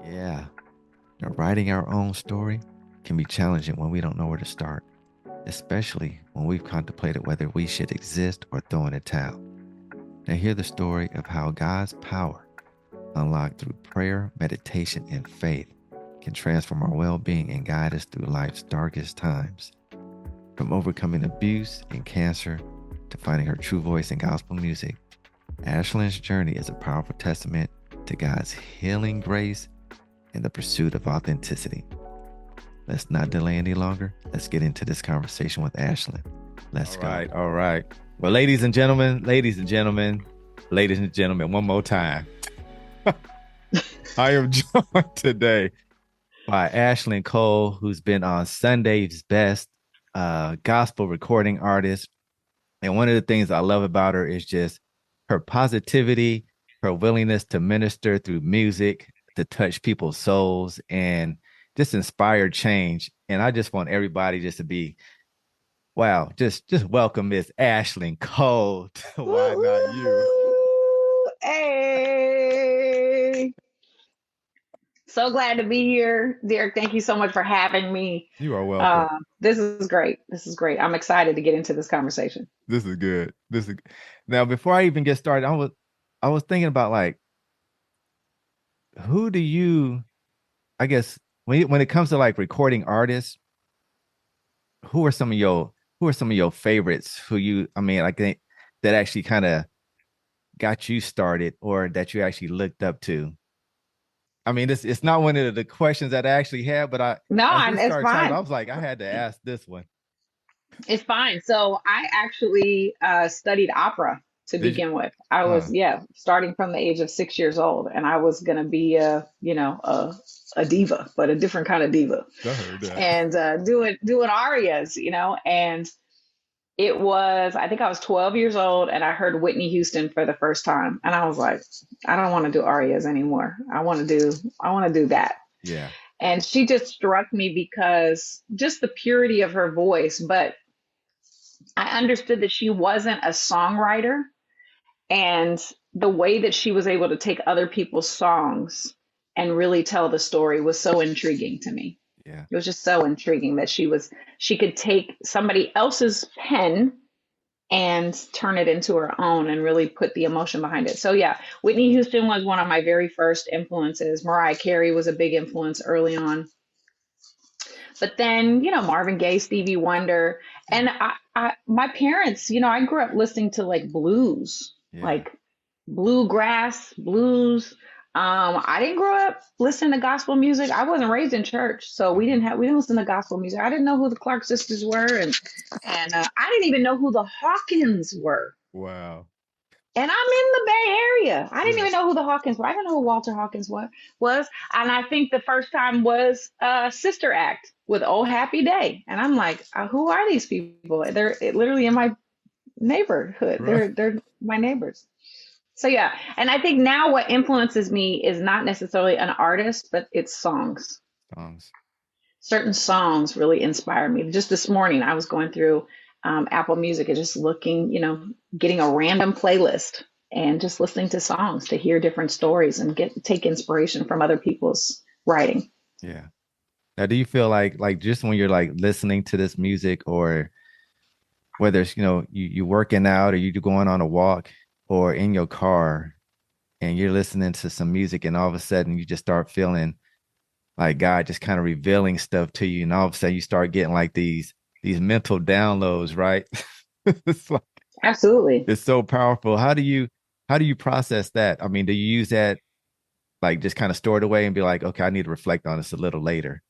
Yeah. Now, writing our own story can be challenging when we don't know where to start, especially when we've contemplated whether we should exist or throw in a towel. Now, hear the story of how God's power, unlocked through prayer, meditation, and faith, can transform our well being and guide us through life's darkest times. From overcoming abuse and cancer to finding her true voice in gospel music, Ashlyn's journey is a powerful testament to God's healing grace and the pursuit of authenticity. Let's not delay any longer. Let's get into this conversation with Ashlyn. Let's go. All right. Well, ladies and gentlemen, one more time. I am joined today by Ashling Cole, who's been on Sunday's Best, gospel recording artist. And one of the things I love about her is just her positivity, her willingness to minister through music, to touch people's souls, and just inspire change. And I just want everybody just to be, wow, just welcome Miss Ashling Cole. Why not you? Hey. So glad to be here, Derek. Thank you so much for having me. You are welcome. This is great. This is great. I'm excited to get into this conversation. This is good. Now, before I even get started, I was thinking about like, who do you, I guess, when it comes to like recording artists, who are some of your favorites? Who you, I mean, like that actually kind of got you started, or that you actually looked up to? I mean, it's not one of the questions that I actually had, but as we It's started talking, fine. I was like, I had to ask this one. It's fine. So I actually studied opera to Did you? begin with. I was, starting from the age of 6 years old, and I was gonna be a diva, but a different kind of diva, I heard that. and doing arias, and it was, I think I was 12 years old, and I heard Whitney Houston for the first time, and I was like, I don't want to do arias anymore. I want to do that. Yeah. And she just struck me because just the purity of her voice, but I understood that she wasn't a songwriter, and the way that she was able to take other people's songs and really tell the story was so intriguing to me. Yeah. It was just so intriguing that she could take somebody else's pen and turn it into her own and really put the emotion behind it. So yeah, Whitney Houston was one of my very first influences. Mariah Carey was a big influence early on. But then, Marvin Gaye, Stevie Wonder, and my parents, I grew up listening to like blues, like bluegrass, blues. I didn't grow up listening to gospel music. I wasn't raised in church, so we didn't listen to gospel music. I didn't know who the Clark sisters were, and I didn't even know who the Hawkins were. Wow. And I'm in the Bay Area. I didn't even know who the Hawkins were. I didn't know who Walter Hawkins was. And I think the first time was Sister Act with Oh Happy Day. And I'm like, who are these people? They're literally in my neighborhood. Right. They're my neighbors. So yeah. And I think now what influences me is not necessarily an artist, but it's songs. Songs. Certain songs really inspire me. Just this morning, I was going through Apple Music and just looking, getting a random playlist and just listening to songs to hear different stories and take inspiration from other people's writing. Yeah. Now, do you feel like just when you're like listening to this music, or whether it's, you working out, or you going on a walk, or in your car, and you're listening to some music, and all of a sudden you just start feeling like God just kind of revealing stuff to you, and all of a sudden you start getting like these mental downloads, right? It's like, Absolutely. it's so powerful. How do you process that? I mean, do you use that, like, just kind of store it away and be like, okay, I need to reflect on this a little later?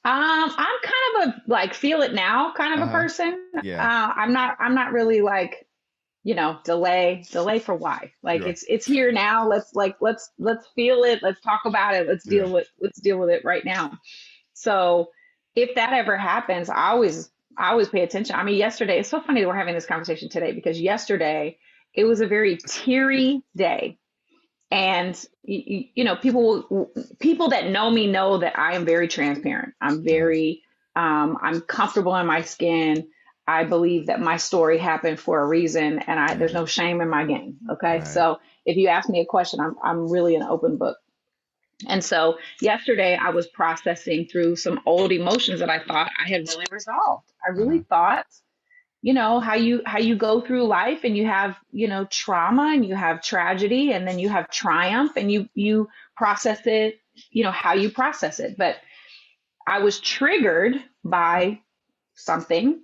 I'm kind of a like feel it now kind of a person. Yeah. I'm not really like, delay for why. Like You're it's here now. Let's feel it. Let's talk about it. Let's deal with it right now. So if that ever happens, I always pay attention. I mean, yesterday, it's so funny that we're having this conversation today because yesterday it was a very teary day. And people that know me know that I am very transparent. I'm comfortable in my skin. I believe that my story happened for a reason, and there's no shame in my game. Okay, right. so if you ask me a question, I'm really an open book. And so yesterday I was processing through some old emotions that I thought I had really resolved. I really Uh-huh. thought, how you go through life and you have, trauma and you have tragedy and then you have triumph and you process it, how you process it. But I was triggered by something,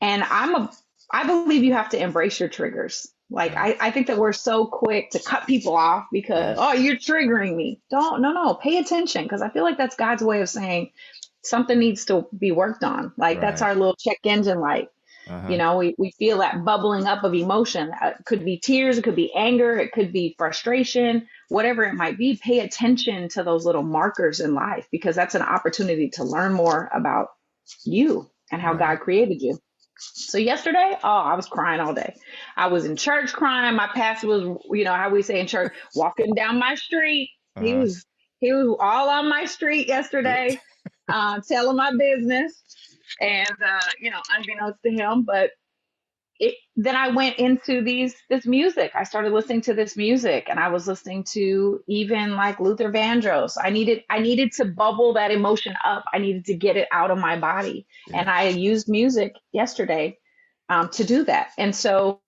and I believe you have to embrace your triggers. Like Right. I think that we're so quick to cut people off because, Yes. oh, you're triggering me. Don't, no, pay attention, because I feel like that's God's way of saying something needs to be worked on. Like that's Right. our little check engine light. Uh-huh. We feel that bubbling up of emotion. It could be tears, it could be anger, it could be frustration, whatever it might be. Pay attention to those little markers in life, because that's an opportunity to learn more about you and how Right. God created you. So yesterday, oh, I was crying all day. I was in church crying. My pastor was, how we say in church, walking down my street. He Uh-huh. was he was all on my street yesterday, telling my business, and unbeknownst to him. But then I went into this music. I started listening to this music, and I was listening to even like Luther Vandross. I needed to bubble that emotion up. I needed to get it out of my body, Yeah. and I used music yesterday to do that. And so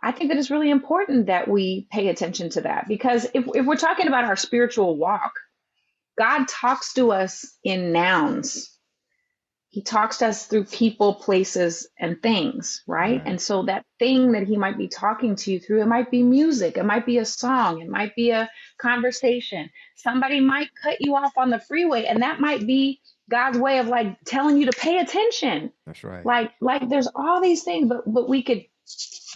I think that it's really important that we pay attention to that, because if we're talking about our spiritual walk, God talks to us in nouns. He talks to us through people, places, and things, right? Right. And so that thing that he might be talking to you through, it might be music, it might be a song, it might be a conversation. Somebody might cut you off on the freeway, and that might be God's way of like telling you to pay attention. That's right. Like there's all these things, but we could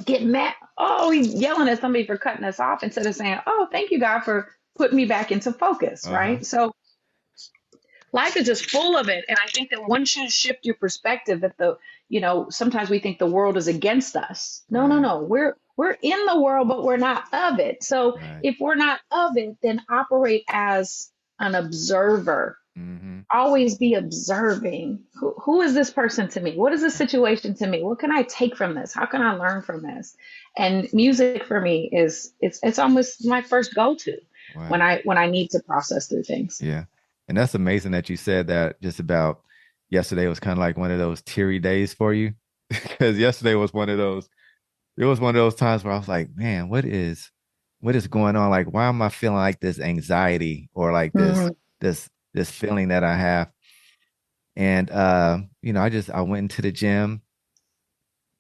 get mad. Oh, he's yelling at somebody for cutting us off instead of saying, "Oh, thank you, God, for putting me back into focus," Uh-huh. right? So life is just full of it, and I think that one should shift your perspective, that sometimes we think the world is against us. No, no, Right. no, we're in the world, but we're not of it. So Right. if we're not of it, then operate as an observer. Mm-hmm. Always be observing. Who is this person to me? What is this situation to me? What can I take from this? How can I learn from this? And music for me is it's almost my first go-to when Wow. I need to process through things. Yeah. And that's amazing that you said that just about yesterday was kind of like one of those teary days for you. Because yesterday was one of those, it was one of those times where I was like, man, what is going on? Like, why am I feeling like this anxiety or like this, Mhm. this feeling that I have? And I went into the gym,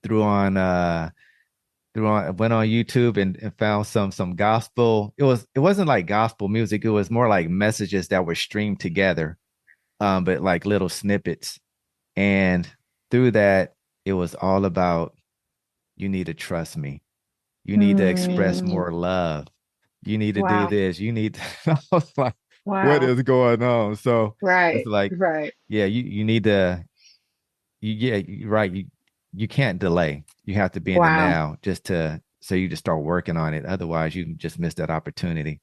threw on went on YouTube and found some gospel. It wasn't like gospel music, it was more like messages that were streamed together, but like little snippets. And through that, it was all about you need to trust me. You need to express Mm, more love. You need to do wow. this. You need to, I was like, what Wow. is going on? So it's Right. like, Right. yeah, you need to you're right. You can't delay. You have to be in the Wow. now just to so you just start working on it. Otherwise, you can just miss that opportunity.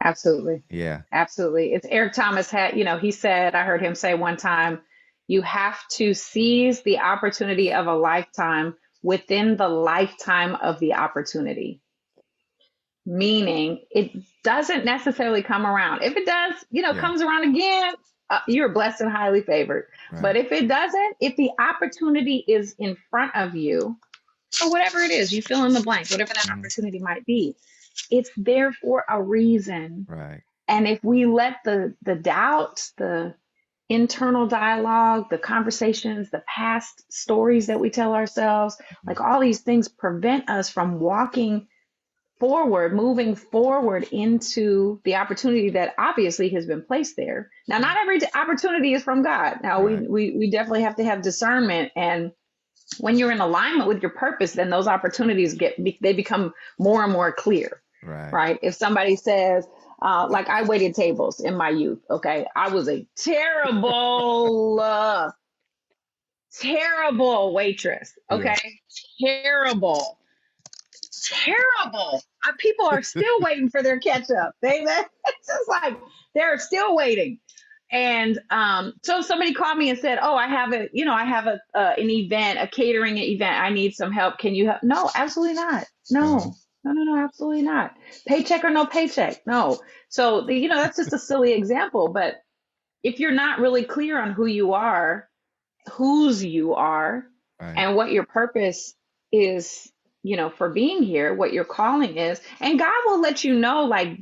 Absolutely. Yeah. Absolutely. It's Eric Thomas he said, I heard him say one time, you have to seize the opportunity of a lifetime within the lifetime of the opportunity. Meaning it doesn't necessarily come around. If it does, Yeah. comes around again, you're blessed and highly favored. But Right. if it doesn't, if the opportunity is in front of you, or whatever it is, you fill in the blank, whatever that Mhm. opportunity might be, it's there for a reason. Right. And if we let the doubt, the internal dialogue, the conversations, the past stories that we tell ourselves, Mhm. like all these things prevent us from walking forward, moving forward into the opportunity that obviously has been placed there. Now, not Right. every opportunity is from God. Now, we Right. we we definitely have to have discernment, and when you're in alignment with your purpose, then those opportunities they become more and more clear, Right. right? If somebody says, like I waited tables in my youth, okay, I was a terrible waitress, Yeah. okay, terrible, terrible. People are still waiting for their ketchup. It's just like they're still waiting. And so somebody called me and said, "Oh, I have an event, a catering event. I need some help. Can you help?" No, absolutely not. Uh-huh. No. No, no, no, absolutely not. Paycheck or no paycheck. No. So, that's just a silly example. But if you're not really clear on who you are, whose you are, Right. and what your purpose is, for being here, what your calling is, and God will let you know, like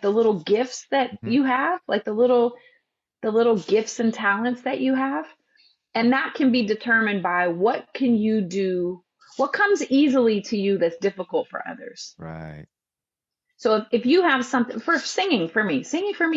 the little gifts that Hmm. you have, like the little gifts and talents that you have, and that can be determined by what can you do, what comes easily to you that's difficult for others. Right. So if you have something for singing for me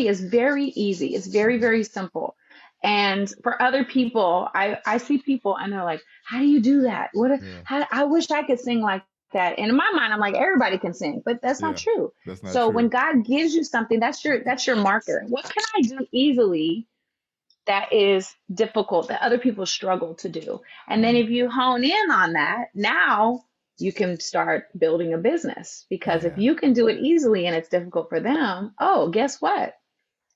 is very easy. It's very, Hmm. very simple. And for other people, I see people and they're like, how do you do that? Yeah. How, I wish I could sing like that. And in my mind, I'm like, everybody can sing, but that's not Yeah. true. That's not So true. when God gives you something, that's your marker. What can I do easily that is difficult that other people struggle to do? And then Mm. if you hone in on that, now you can start building a business, because if Yeah. you can do it easily and it's difficult for them, oh, guess what?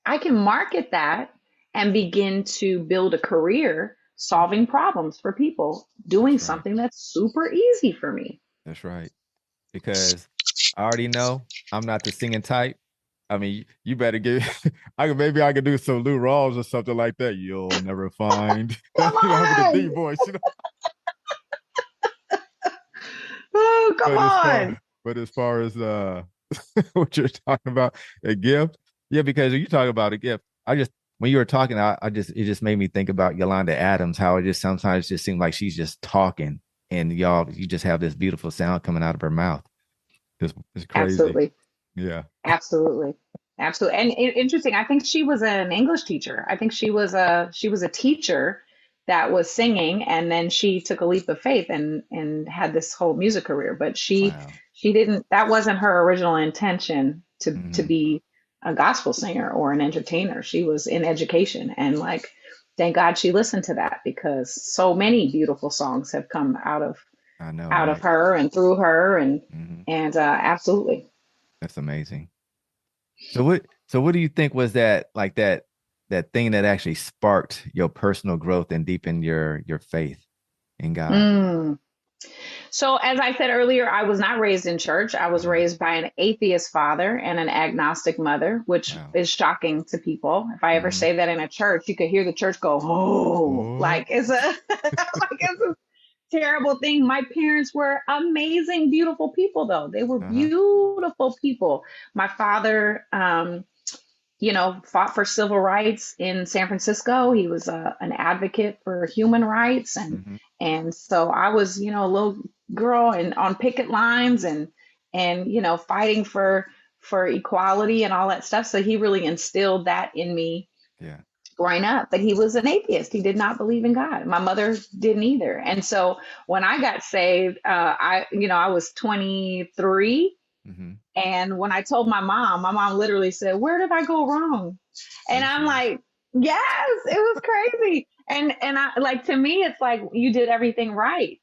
I can market that and begin to build a career solving problems for people, doing That's right. something that's super easy for me. That's right. Because I already know I'm not the singing type. I mean, you better give. Maybe I could do some Lou Rawls or something like that. You'll never find. Come With a deep on. voice, Oh, come But on. as far as what you're talking about, a gift, yeah, because when you talk about a gift, I just when you were talking, I just it just made me think about Yolanda Adams, how it just sometimes just seemed like she's just talking, and you just have this beautiful sound coming out of her mouth. It's crazy. Absolutely. Yeah. Absolutely. Absolutely. And interesting, I think she was an English teacher. I think she was a teacher that was singing, and then she took a leap of faith and had this whole music career. But Wow. she didn't, that wasn't her original intention to Hmm. be a gospel singer or an entertainer. She was in education, and like thank God she listened to that, because so many beautiful songs have come I know, out of right? her and through her, and Hmm. absolutely. That's amazing. So what do you think was that thing that actually sparked your personal growth and deepened your faith in God? Mm. So, as I said earlier, I was not raised in church. I was Uh-huh. raised by an atheist father and an agnostic mother, which Wow. is shocking to people. If I ever Hmm. say that in a church, you could hear the church go, "Oh," What? like it's a like it's a terrible thing. My parents were amazing, beautiful people, though. They were Uh-huh. beautiful people. My father, fought for civil rights in San Francisco. He was an advocate for human rights, and Hmm. and so I was, a little girl and on picket lines, and fighting for equality and all that stuff. So he really instilled that in me Yeah. growing up. But he was an atheist. He did not believe in God. My mother didn't either. And so when I got saved, I was 23, Hmm. and when I told my mom literally said, "Where did I go wrong?" Are And you I'm serious? like, "Yes, it was crazy." And I, like, to me, it's like you did everything right.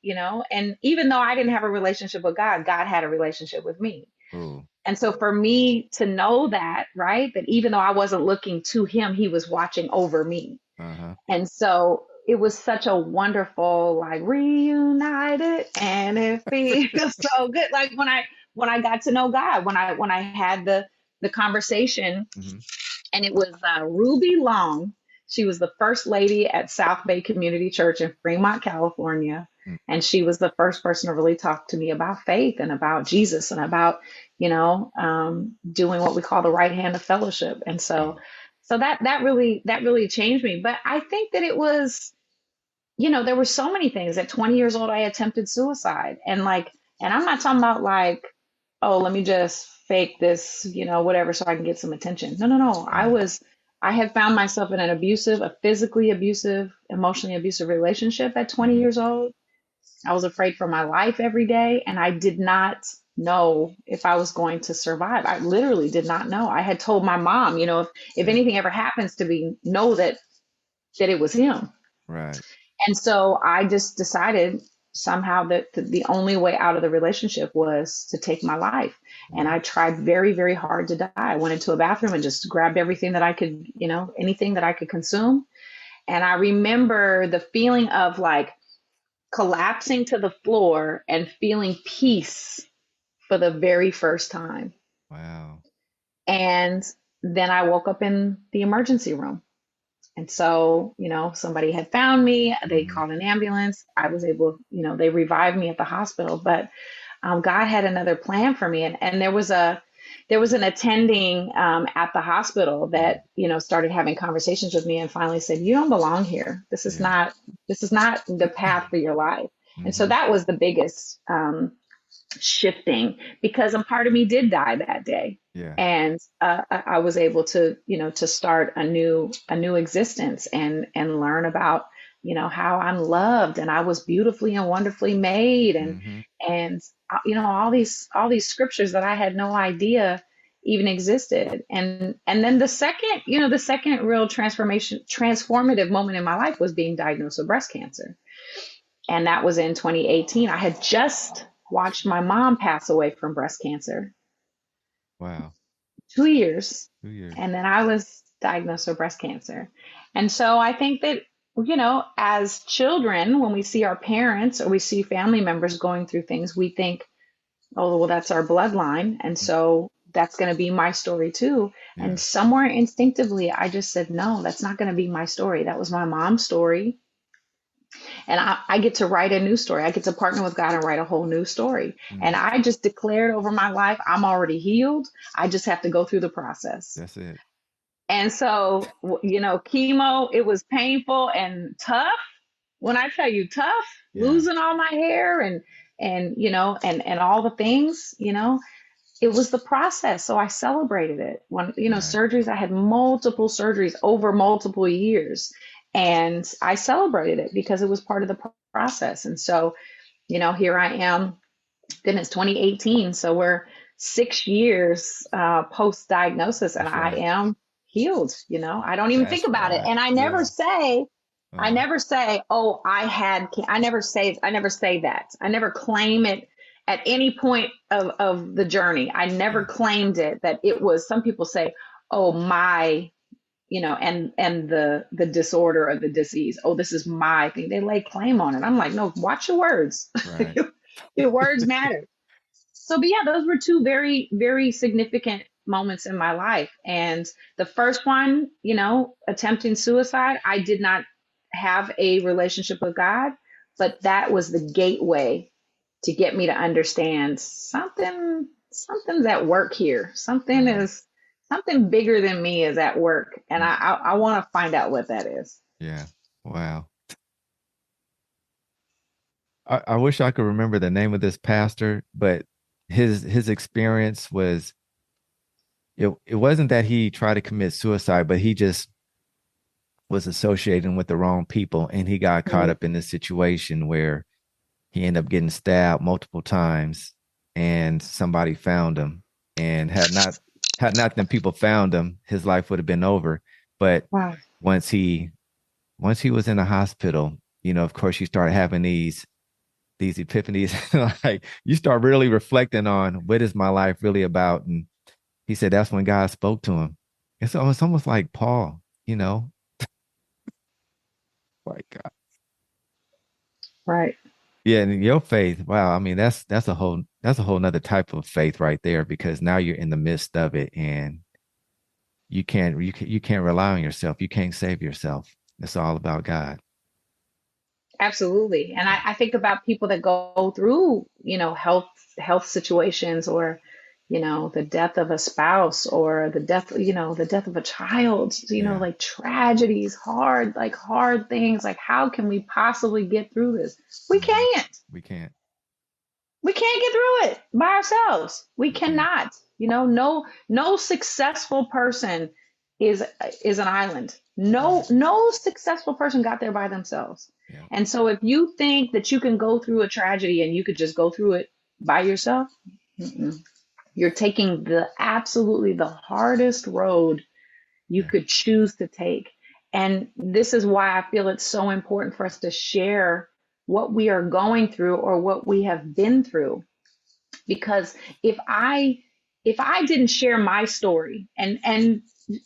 And even though I didn't have a relationship with God, God had a relationship with me. Oh. And so for me to know that, right, that even though I wasn't looking to him, he was watching over me. Uh-huh. And so it was such a wonderful, like, reunited, and it feels so good. Like when I got to know God, when I had the conversation, Hmm. and it was Ruby Long. She was the first lady at South Bay Community Church in Fremont, California. And she was the first person to really talk to me about faith and about Jesus and about, doing what we call the right hand of fellowship. And so, Wow. that really changed me. But I think that it was, there were so many things. At 20 years old, I attempted suicide. And I'm not talking about like, oh, let me just fake this, whatever, so I can get some attention. No, no, no. Right. I had found myself in a physically abusive, emotionally abusive relationship at 20 Hmm. years old. I was afraid for my life every day, and I did not know if I was going to survive. I literally did not know. I had told my mom, if Yeah. anything ever happens to me, know that it was him. Right. And so I just decided somehow that the only way out of the relationship was to take my life. And I Wow. tried very, very hard to die. I went into a bathroom and just grabbed everything that I could, anything that I could consume. And I remember the feeling of like collapsing to the floor and feeling peace for the very first time. Wow. And then I woke up in the emergency room. And so, somebody had found me, they Mm-hmm. called an ambulance. I was able, they revived me at the hospital, but God had another plan for me. And there was an attending at the hospital Mm. that, started having conversations with me and finally said, you don't belong here. Yeah. This is not the path for your life. And so Mm-hmm. that was the biggest shifting, because a part of me did die that day. Yeah. And I was able to, to start a new existence and learn about, how I'm loved and I was beautifully and wonderfully made, Mm-hmm. and all these scriptures that I had no idea even existed. And then the second real transformative moment in my life was being diagnosed with breast cancer, and that was in 2018. I had just watched my mom pass away from breast cancer, Wow. 2 years, 2 years. and then I was diagnosed with breast cancer. And so I think that, as children, when we see our parents or we see family members going through things, we think, oh, well, that's our bloodline. And Mhm. so that's going to be my story too. And Yeah. somewhere instinctively, I just said, no, that's not going to be my story. That was my mom's story. And I get to write a new story. I get to partner with God and write a whole new story. And Mm. I just declared over my life, I'm already healed. I just have to go through the process. That's it. And so, chemo, it was painful and tough. When I tell you tough, Yeah. losing all my hair and all the things, it was the process. So I celebrated it. When, Right. surgeries, I had multiple surgeries over multiple years. And I celebrated it because it was part of the process. And so, here I am. Then it's 2018. So we're 6 years post diagnosis, and That's I right. am healed. I don't even think That's about it. right. And Yeah. I Uh-huh. never say, oh, I never say that. I never claim it at any point of the journey. I never Yeah. claimed it, that it was, some people say, oh, my, and the disorder or the disease. Oh, this is my thing. They lay claim on it. I'm like, no, watch your words. Right. Your words matter. So, but yeah, those were two very, very significant moments in my life. And the first one, attempting suicide, I did not have a relationship with God, but that was the gateway to get me to understand something's at work here. Right. Something bigger than me is at work. And Mm. I want to find out what that is. Yeah. Wow. I wish I could remember the name of this pastor, but his experience was it wasn't that he tried to commit suicide, but he just was associating with the wrong people and he got caught Mm, up in this situation where he ended up getting stabbed multiple times and somebody found him and had not them people found him, his life would have been over. But wow. once he once he was in the hospital, of course you start having these epiphanies. Like you start really reflecting on what is my life really about. And he said that's when God spoke to him. It's almost like Paul, like God. Right. Yeah, and your faith, wow. I mean, that's a whole nother type of faith right there because now you're in the midst of it and you can't rely on yourself. You can't save yourself. It's all about God. Absolutely. And Yeah. I think about people that go through, health situations, or, the death of a spouse, or the death of a child, Yeah. like tragedies, hard things. Like, how can we possibly get through this? We Hmm. can't. We can't. We can't get through it by ourselves. We We can't. cannot. No successful person is is an island. No, Right. no successful person got there by themselves. Yeah. And so if you think that you can go through a tragedy and you could just go through it by yourself, mm-mm. You're taking the absolutely the hardest road you Yeah. could choose to take. And this is why I feel it's so important for us to share what we are going through or what we have been through. Because if I didn't share my story, and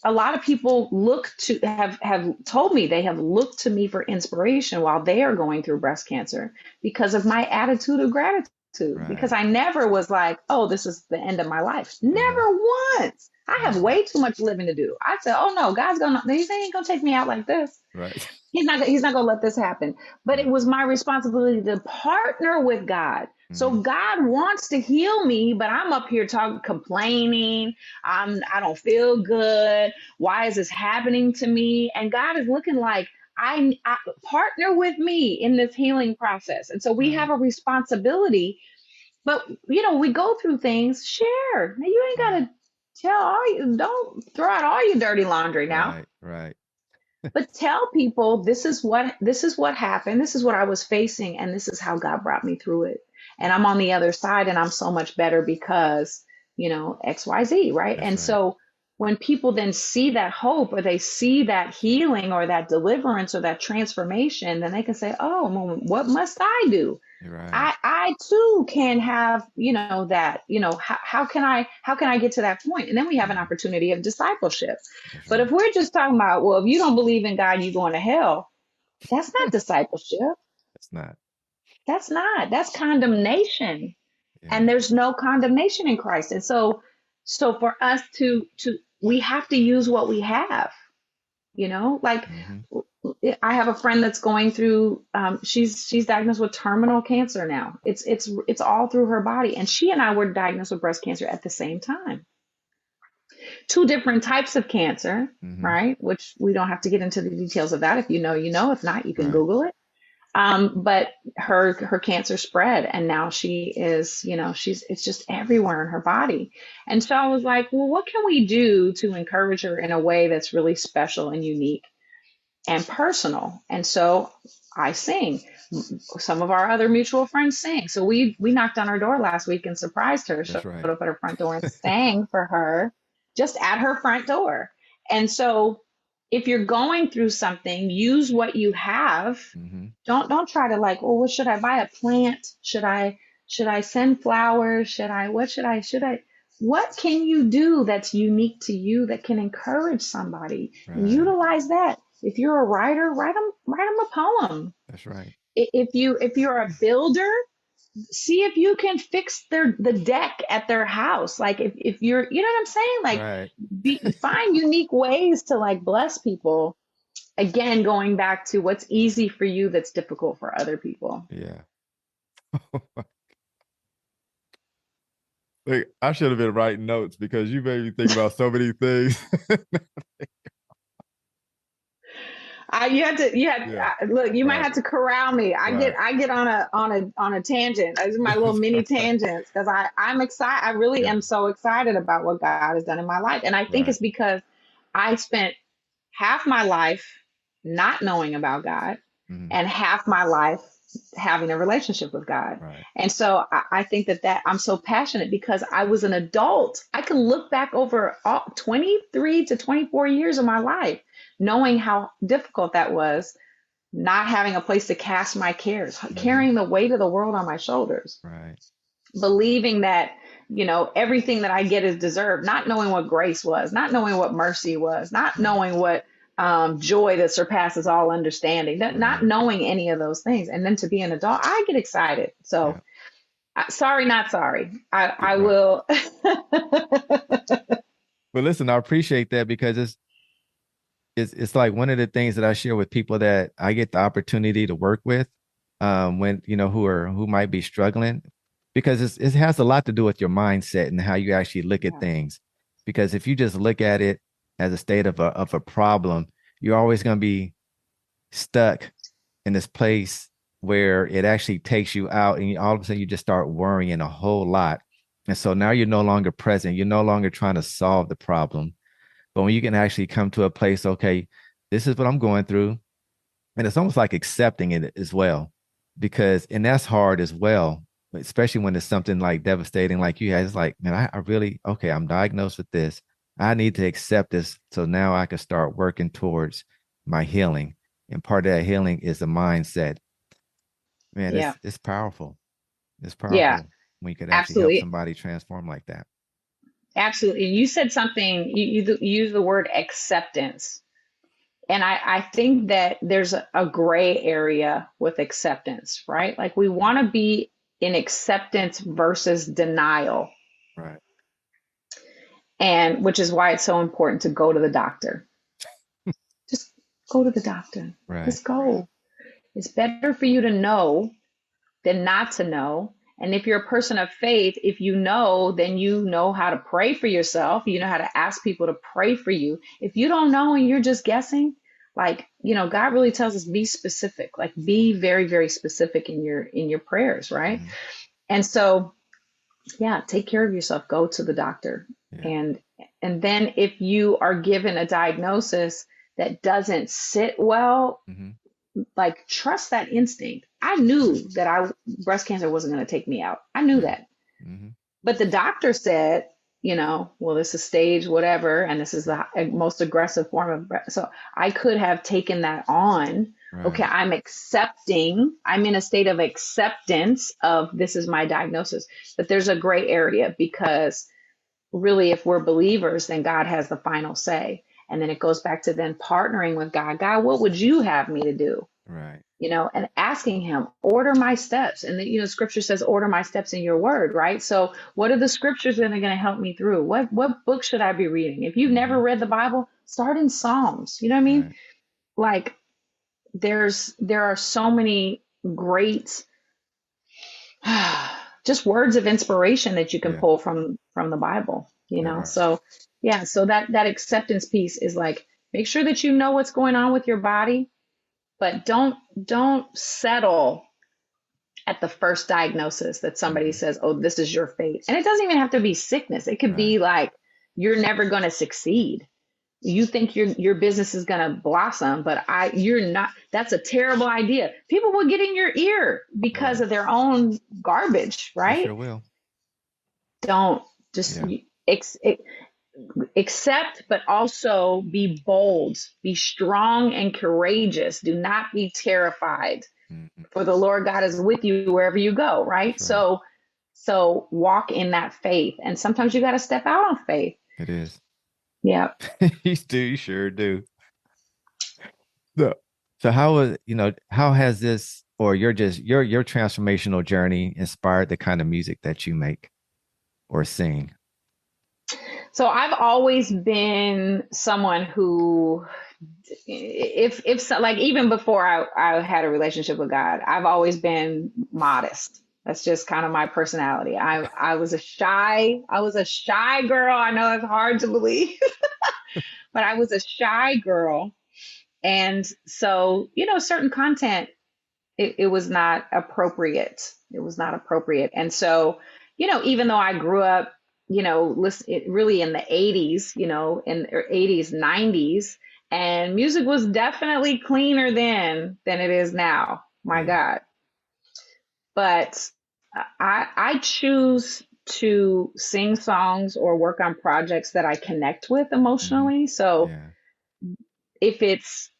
a lot of people look to have told me they have looked to me for inspiration while they are going through breast cancer because of my attitude of gratitude. to, because Right. I never was like, oh, this is the end of my life. Uh-huh. Never once. I have Never. way too much living to do. I said, oh no, God's gonna, he ain't gonna take me out like this. Right. He's not going to let this happen. But it Right. was my responsibility to partner with God. Mm-hmm. So God wants to heal me, but I'm up here talking, complaining. I don't feel good. Why is this happening to me? And God is looking like, I partner with me in this healing process. And so we Right. have a responsibility. But we go through things. Share. Now you ain't got Right. to tell all you. Don't throw out all your dirty laundry now, Right. Right. but tell people this is what happened, this is what I was facing, and this is how God brought me through it, and I'm on the other side, and I'm so much better because XYZ, right? That's And right. so when people then see that hope, or they see that healing, or that deliverance, or that transformation, then they can say, oh, well, what must I do? You're right. I too can have, that, how can I get to that point? And then we have an Mm-hmm. opportunity of discipleship. That's But right. if we're just talking about, well, if you don't believe in God, you're going to hell, that's not discipleship. It's not. That's condemnation. And Yeah. there's no condemnation in Christ. And so for us to we have to use what we have, like Mm-hmm. I have a friend that's going through, she's diagnosed with terminal cancer now. It's all through her body. And she and I were diagnosed with breast cancer at the same time. Two different types of cancer, Mm-hmm. right? Which we don't have to get into the details of that. If you know, you know. If not, you can Right. Google it. But her cancer spread, and now she is, she's it's just everywhere in her body. And so I was like, well, what can we do to encourage her in a way that's really special and unique and personal? And so I sing. Some of our other mutual friends sing. So we knocked on her door last week and surprised her, That's showed right. up at her front door and sang for her just at her front door. And so if you're going through something, use what you have. Mm-hmm. Don't try to, like, oh, what should I buy? A plant? Should I send flowers? Should I what can you do that's unique to you that can encourage somebody? Right. Utilize that. If you're a writer, write them a poem. That's right. If you're a builder, see if you can fix the deck at their house. Like, if you're, what I'm saying, like, Right. find unique ways to, like, bless people. Again, going back to what's easy for you that's difficult for other people. Yeah. Like, I should have been writing notes because you made me think about so many things. Yeah. Look, you might Right. have to corral me. Right. I get on a tangent. These are my little mini tangents, because I'm excited. I really Yeah. am so excited about what God has done in my life. And I think Right. it's because I spent half my life not knowing about God, Mm-hmm. and half my life having a relationship with God. Right. And so I think that I'm so passionate because I was an adult. I can look back over 23 to 24 years of my life, knowing how difficult that was, not having a place to cast my cares, Mm-hmm. carrying the weight of the world on my shoulders, Right. believing that, everything that I get is deserved, not knowing what grace was, not knowing what mercy was, not Right. knowing what joy that surpasses all understanding, not Right. knowing any of those things. And then to be an adult, I get excited. So, Yeah. sorry, not sorry. I Right. will. But listen, I appreciate that because it's like one of the things that I share with people that I get the opportunity to work with, when who might be struggling, because it has a lot to do with your mindset and how you actually look at Yeah. things. Because if you just look at it as a state of a problem, you're always going to be stuck in this place where it actually takes you out, and all of a sudden you just start worrying a whole lot. And so now you're no longer present. You're no longer trying to solve the problem. But when you can actually come to a place, okay, this is what I'm going through. And it's almost like accepting it as well, and that's hard as well, especially when it's something like devastating like you had. It's like, man, I really, okay, I'm diagnosed with this. I need to accept this so now I can start working towards my healing. And part of that healing is the mindset. Man, Yeah. it's powerful. It's Yeah. powerful when you could actually help Absolutely. somebody transform like that. Absolutely. You said something, you use the word acceptance. And I think that there's a gray area with acceptance, right? Like, we want to be in acceptance versus denial. Right. And which is why it's so important to go to the doctor. Just go to the doctor. Right. Just go. It's better for you to know than not to know. And if you're a person of faith, if you know, then you know how to pray for yourself. You know how to ask people to pray for you. If you don't know and you're just guessing, like, God really tells us be specific, like be very, very specific in your prayers, right? Mhm. And so, yeah, take care of yourself, go to the doctor. Yeah. And then if you are given a diagnosis that doesn't sit well, Hmm. like trust that instinct. I knew that breast cancer wasn't going to take me out. I knew Yeah. that. Hmm. But the doctor said, well, this is stage whatever, and this is the most aggressive form of breast. So I could have taken that on. Okay, Right. I'm accepting, I'm in a state of acceptance of this is my diagnosis. But there's a gray area because really, if we're believers, then God has the final say. And then it goes back to then partnering with God. God, what would you have me to do? Right. And asking him, order my steps. And scripture says, order my steps in your word, right? So what are the scriptures that are going to help me through? What book should I be reading? If you've never Hmm. read the Bible, start in Psalms. You know what I mean? Right. Like there are so many great just words of inspiration that you can Yeah. pull from the Bible. There are. So yeah, so that acceptance piece is like make sure that you know what's going on with your body, but don't settle at the first diagnosis that somebody Hmm. says, "Oh, this is your fate." And it doesn't even have to be sickness. It could Right. be like you're never going to succeed. You think your business is going to blossom, but you're not. That's a terrible idea. People will get in your ear because Right. of their own garbage, They right? sure will. Don't just Yeah. ex, accept, but also be bold, be strong and courageous. Do not be terrified, Hmm. for the Lord God is with you wherever you go, right? That's right. So walk in that faith. And sometimes you got to step out on faith. It is. Yeah. You do. You sure do. So, so how was, how has this or your transformational journey inspired the kind of music that you make or sing? So I've always been someone who, if so, like even before I had a relationship with God, I've always been modest. That's just kind of my personality. I was a shy girl. I know it's hard to believe, but I was a shy girl. And so, certain content, it was not appropriate. It was not appropriate. And so, even though I grew up, really in the 80s, in the 80s, 90s, and music was definitely cleaner then than it is now. My Yeah. God. But I choose to sing songs or work on projects that I connect with Hmm. emotionally. So Yeah. if it's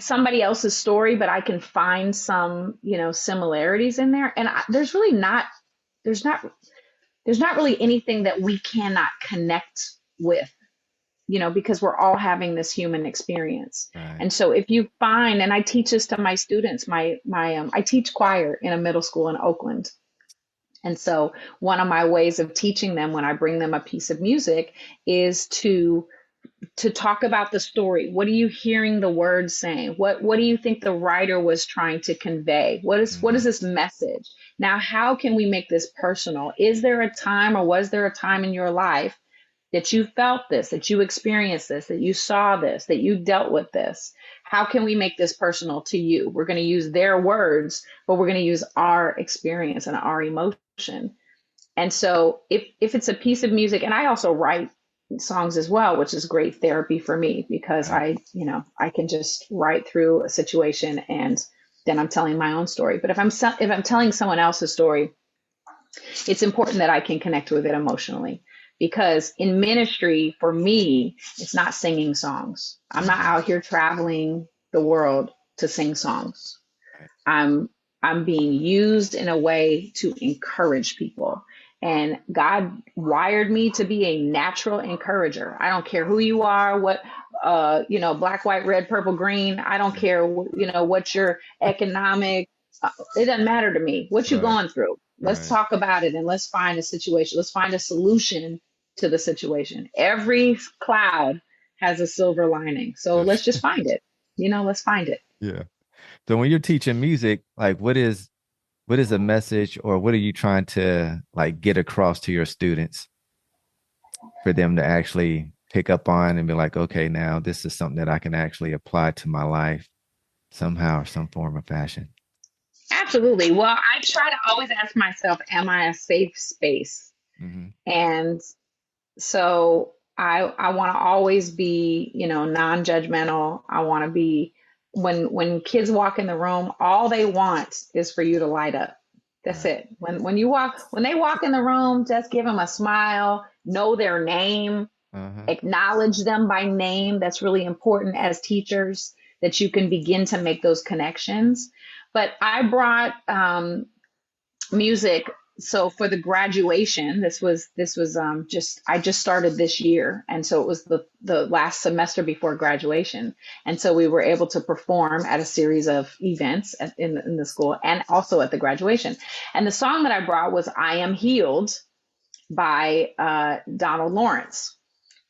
somebody else's story, but I can find some, similarities in there. And there's not, there's not really anything that we cannot connect with, because we're all having this human experience. Right. And so if you find, and I teach this to my students, I teach choir in a middle school in Oakland. And so one of my ways of teaching them when I bring them a piece of music is to talk about the story. What are you hearing the words saying? What do you think the writer was trying to convey? What is Hmm. this message? Now, how can we make this personal? Is there a time or was there a time in your life that you felt this, that you experienced this, that you saw this, that you dealt with this? How can we make this personal to you? We're going to use their words, but we're going to use our experience and our emotion. And so if it's a piece of music, and I also write songs as well, which is great therapy for me because Right. I can just write through a situation and then I'm telling my own story. But if I'm telling someone else's story, it's important that I can connect with it emotionally because in ministry for me, it's not singing songs. I'm not Hmm. out here traveling the world to sing songs. Right. I'm I'm being used in a way to encourage people. And God wired me to be a natural encourager. I don't care who you are, what black, white, red, purple, green. I don't care what your economic. It doesn't matter to me what you're Right. going through. Let's Right. talk about it and let's find a situation. Let's find a solution to the situation. Every cloud has a silver lining. So let's just find it. Let's find it. Yeah. So when you're teaching music, like what is a message or what are you trying to like get across to your students for them to actually pick up on and be like, okay, now this is something that I can actually apply to my life somehow or some form of fashion. Absolutely. Well, I try to always ask myself, am I a safe space? Mm-hmm. And so I want to always be, non-judgmental. I want to be when kids walk in the room, all they want is for you to light up. That's Right. it. When they walk in the room, just give them a smile, know their name, Uh-huh. acknowledge them by name. That's really important as teachers that you can begin to make those connections. But I brought music. So for the graduation, this was just I just started this year, and so it was the last semester before graduation, and so we were able to perform at a series of events in the school and also at the graduation. And the song that I brought was "I Am Healed" by Donald Lawrence.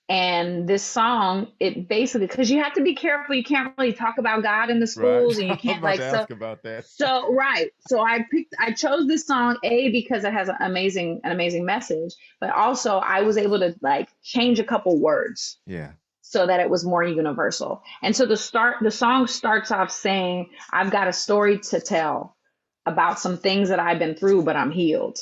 And this song, it basically, because you have to be careful, you can't really talk about God in the Right. schools, and you I was can't about like to so. ask about that. Right. So I chose this song because it has an amazing message, but also I was able to like change a couple words Yeah. so that it was more universal. And so the song starts off saying, "I've got a story to tell about some things that I've been through, but I'm healed."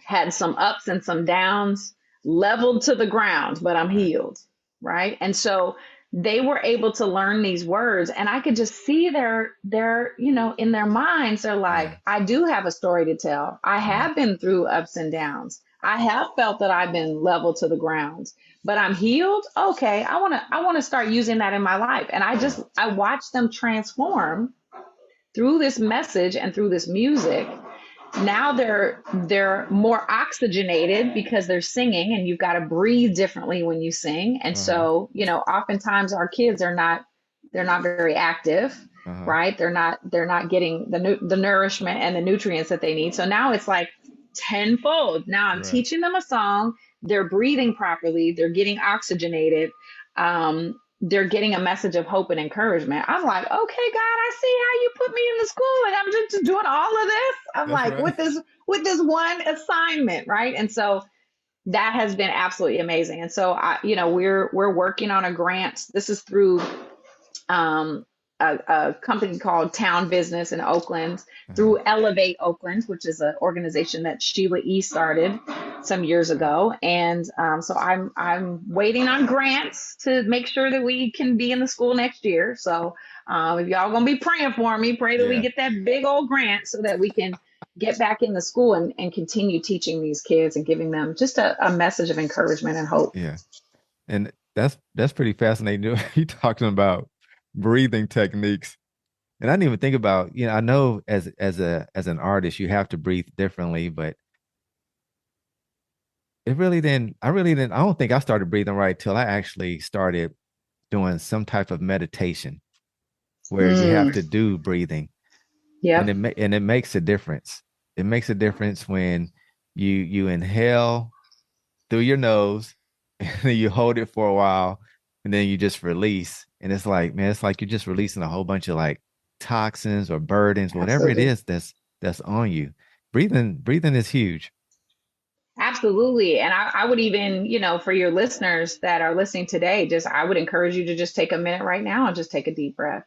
Had some ups and some downs, leveled to the ground, but I'm Right. healed. Right. And so they were able to learn these words, and I could just see in their minds, they're Yeah. like, I do have a story to tell. I Right. have been through ups and downs. I have felt that I've been leveled to the ground, but I'm healed. Okay. I want to start using that in my life. And Yeah. I watched them transform through this message and through this music. Now they're more oxygenated because they're singing, and you've got to breathe differently when you sing. And Uh-huh. so oftentimes our kids are not, they're not very active, Uh-huh. right? They're not getting the nourishment and the nutrients that they need. So now it's like tenfold. Now I'm Right. teaching them a song, they're breathing properly, they're getting oxygenated, they're getting a message of hope and encouragement. I'm like, okay, God, I see how you put me in the school, and I'm just doing all of this. I'm That's like, right. with this one assignment, right? And so that has been absolutely amazing. And so we're working on a grant. This is through um, a company called Town Business in Oakland, Uh-huh. through Elevate Oakland, which is an organization that Sheila E. started some years Right. ago. And so I'm waiting on grants to make sure that we can be in the school next year. So if y'all gonna be praying for me, pray that we Yeah. get that big old grant so that we can get back in the school and continue teaching these kids and giving them just a message of encouragement and hope. Yeah. And that's pretty fascinating. You talking about breathing techniques. And I didn't even think about, I know as an artist, you have to breathe differently, but I don't think I started breathing right till I actually started doing some type of meditation where you have Mm, to do breathing and yep, it makes a difference. It makes a difference when you inhale through your nose and then you hold it for a while and then you just release. And it's like, man, it's like you're just releasing a whole bunch of like toxins or burdens, whatever it absolutely. is that's on you. Breathing is huge. Absolutely. And I would even, for your listeners that are listening today, I would encourage you to just take a minute right now and just take a deep breath.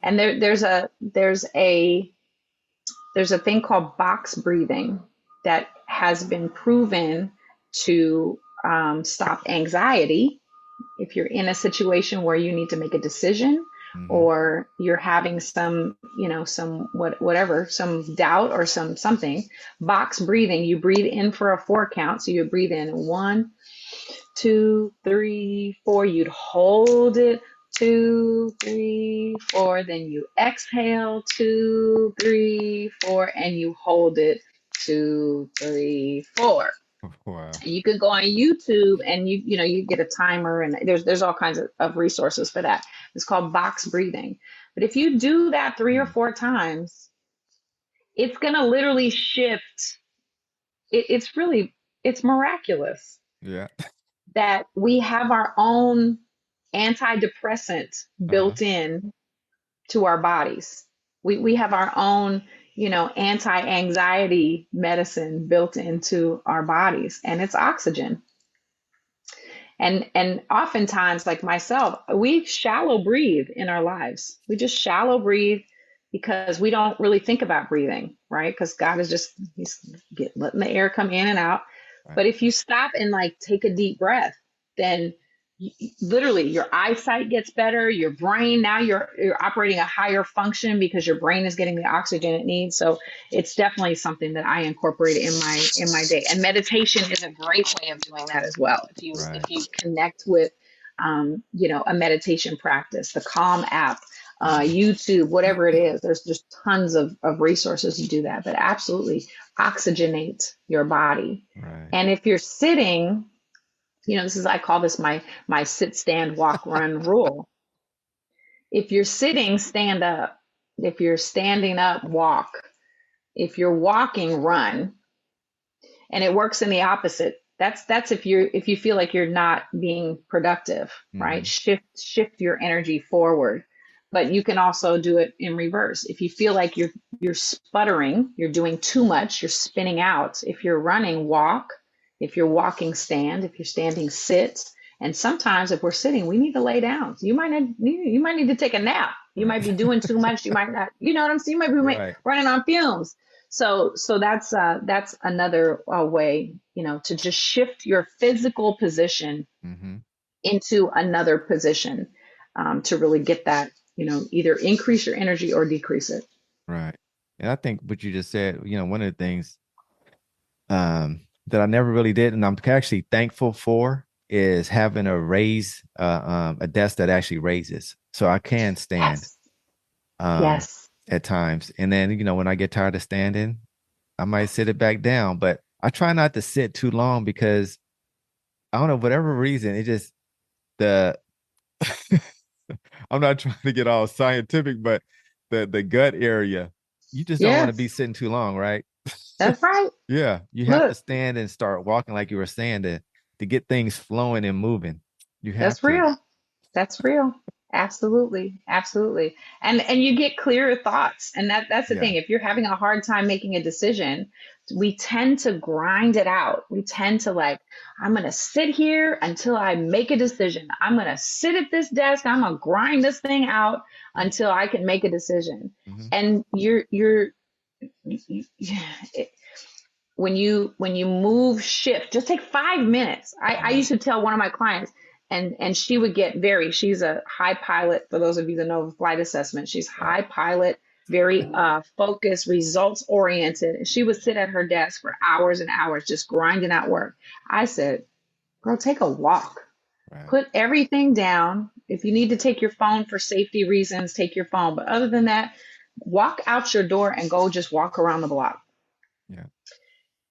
And there's a thing called box breathing that has been proven to stop anxiety if you're in a situation where you need to make a decision, Mm-hmm. or you're having whatever, some doubt or something. Box breathing, you breathe in for a 4 count. So you breathe in 1, 2, 3, 4. You'd hold it 2, 3, 4. Then you exhale 2, 3, 4, and you hold it 2, 3, 4. Wow. You could go on YouTube and you get a timer, and there's all kinds of resources for that. It's called box breathing. But if you do that 3 or Hmm. 4 times, It's going to literally shift. It's really, it's miraculous Yeah. that we have our own antidepressant Uh-huh. built in to our bodies. We have our own, anti-anxiety medicine built into our bodies, and it's oxygen. And oftentimes, like myself, we shallow breathe in our lives. We just shallow breathe because we don't really think about breathing, right? Because God is just letting the air come in and out. Right. But if you stop and like take a deep breath, then literally your eyesight gets better, your brain, now you're operating a higher function because your brain is getting the oxygen it needs. So it's definitely something that I incorporate in my day. And meditation is a great way of doing that as well. If Right. you connect with a meditation practice, the Calm app, Hmm. YouTube, whatever it is, there's just tons of resources to do that. But absolutely oxygenate your body. Right. And if you're sitting, this is, I call this my sit, stand, walk, run rule. If you're sitting, stand up. If you're standing up, walk. If you're walking, run. And it works in the opposite. That's if you feel like you're not being productive, right? Hmm. Shift your energy forward. But you can also do it in reverse. If you feel like you're sputtering, you're doing too much, you're spinning out. If you're running, walk. If you're walking, stand. If you're standing, sit. And sometimes if we're sitting, we need to lay down. So you might need to take a nap. You might Right. be doing too much. You might not, you know what I'm saying? You might be Right. running on fumes. So that's another way, to just shift your physical position Hmm. into another position, to really get that, either increase your energy or decrease it. Right. And I think what you just said, one of the things that I never really did, and I'm actually thankful for, is having a desk that actually raises, so I can stand Yes. um, Yes. at times. And then when I get tired of standing, I might sit it back down. But I try not to sit too long because I don't know, whatever reason, it just the I'm not trying to get all scientific, but the gut area, you just don't want to be Yes. sitting too long, right? That's right. Yeah, you have to Look, stand and start walking like you were saying to get things flowing and moving. You have that's to. real. That's real. Absolutely. Absolutely. And you get clearer thoughts. And that's the Yeah, thing. If you're having a hard time making a decision, we tend to grind it out. We tend to like, I'm going to sit here until I make a decision. I'm going to sit at this desk. I'm going to grind this thing out yeah. until I can make a decision. Hmm. And when you move shift, just take 5 minutes. I Right, used to tell one of my clients, and she would get she's a high pilot, for those of you that know flight assessment. She's right, high pilot, very focused, results oriented, and she would sit at her desk for hours and hours just grinding out work. I said, girl, take a walk, right. put everything down. If you need to take your phone for safety reasons, take your phone, but other than that, walk out your door and go just walk around the block. Yeah,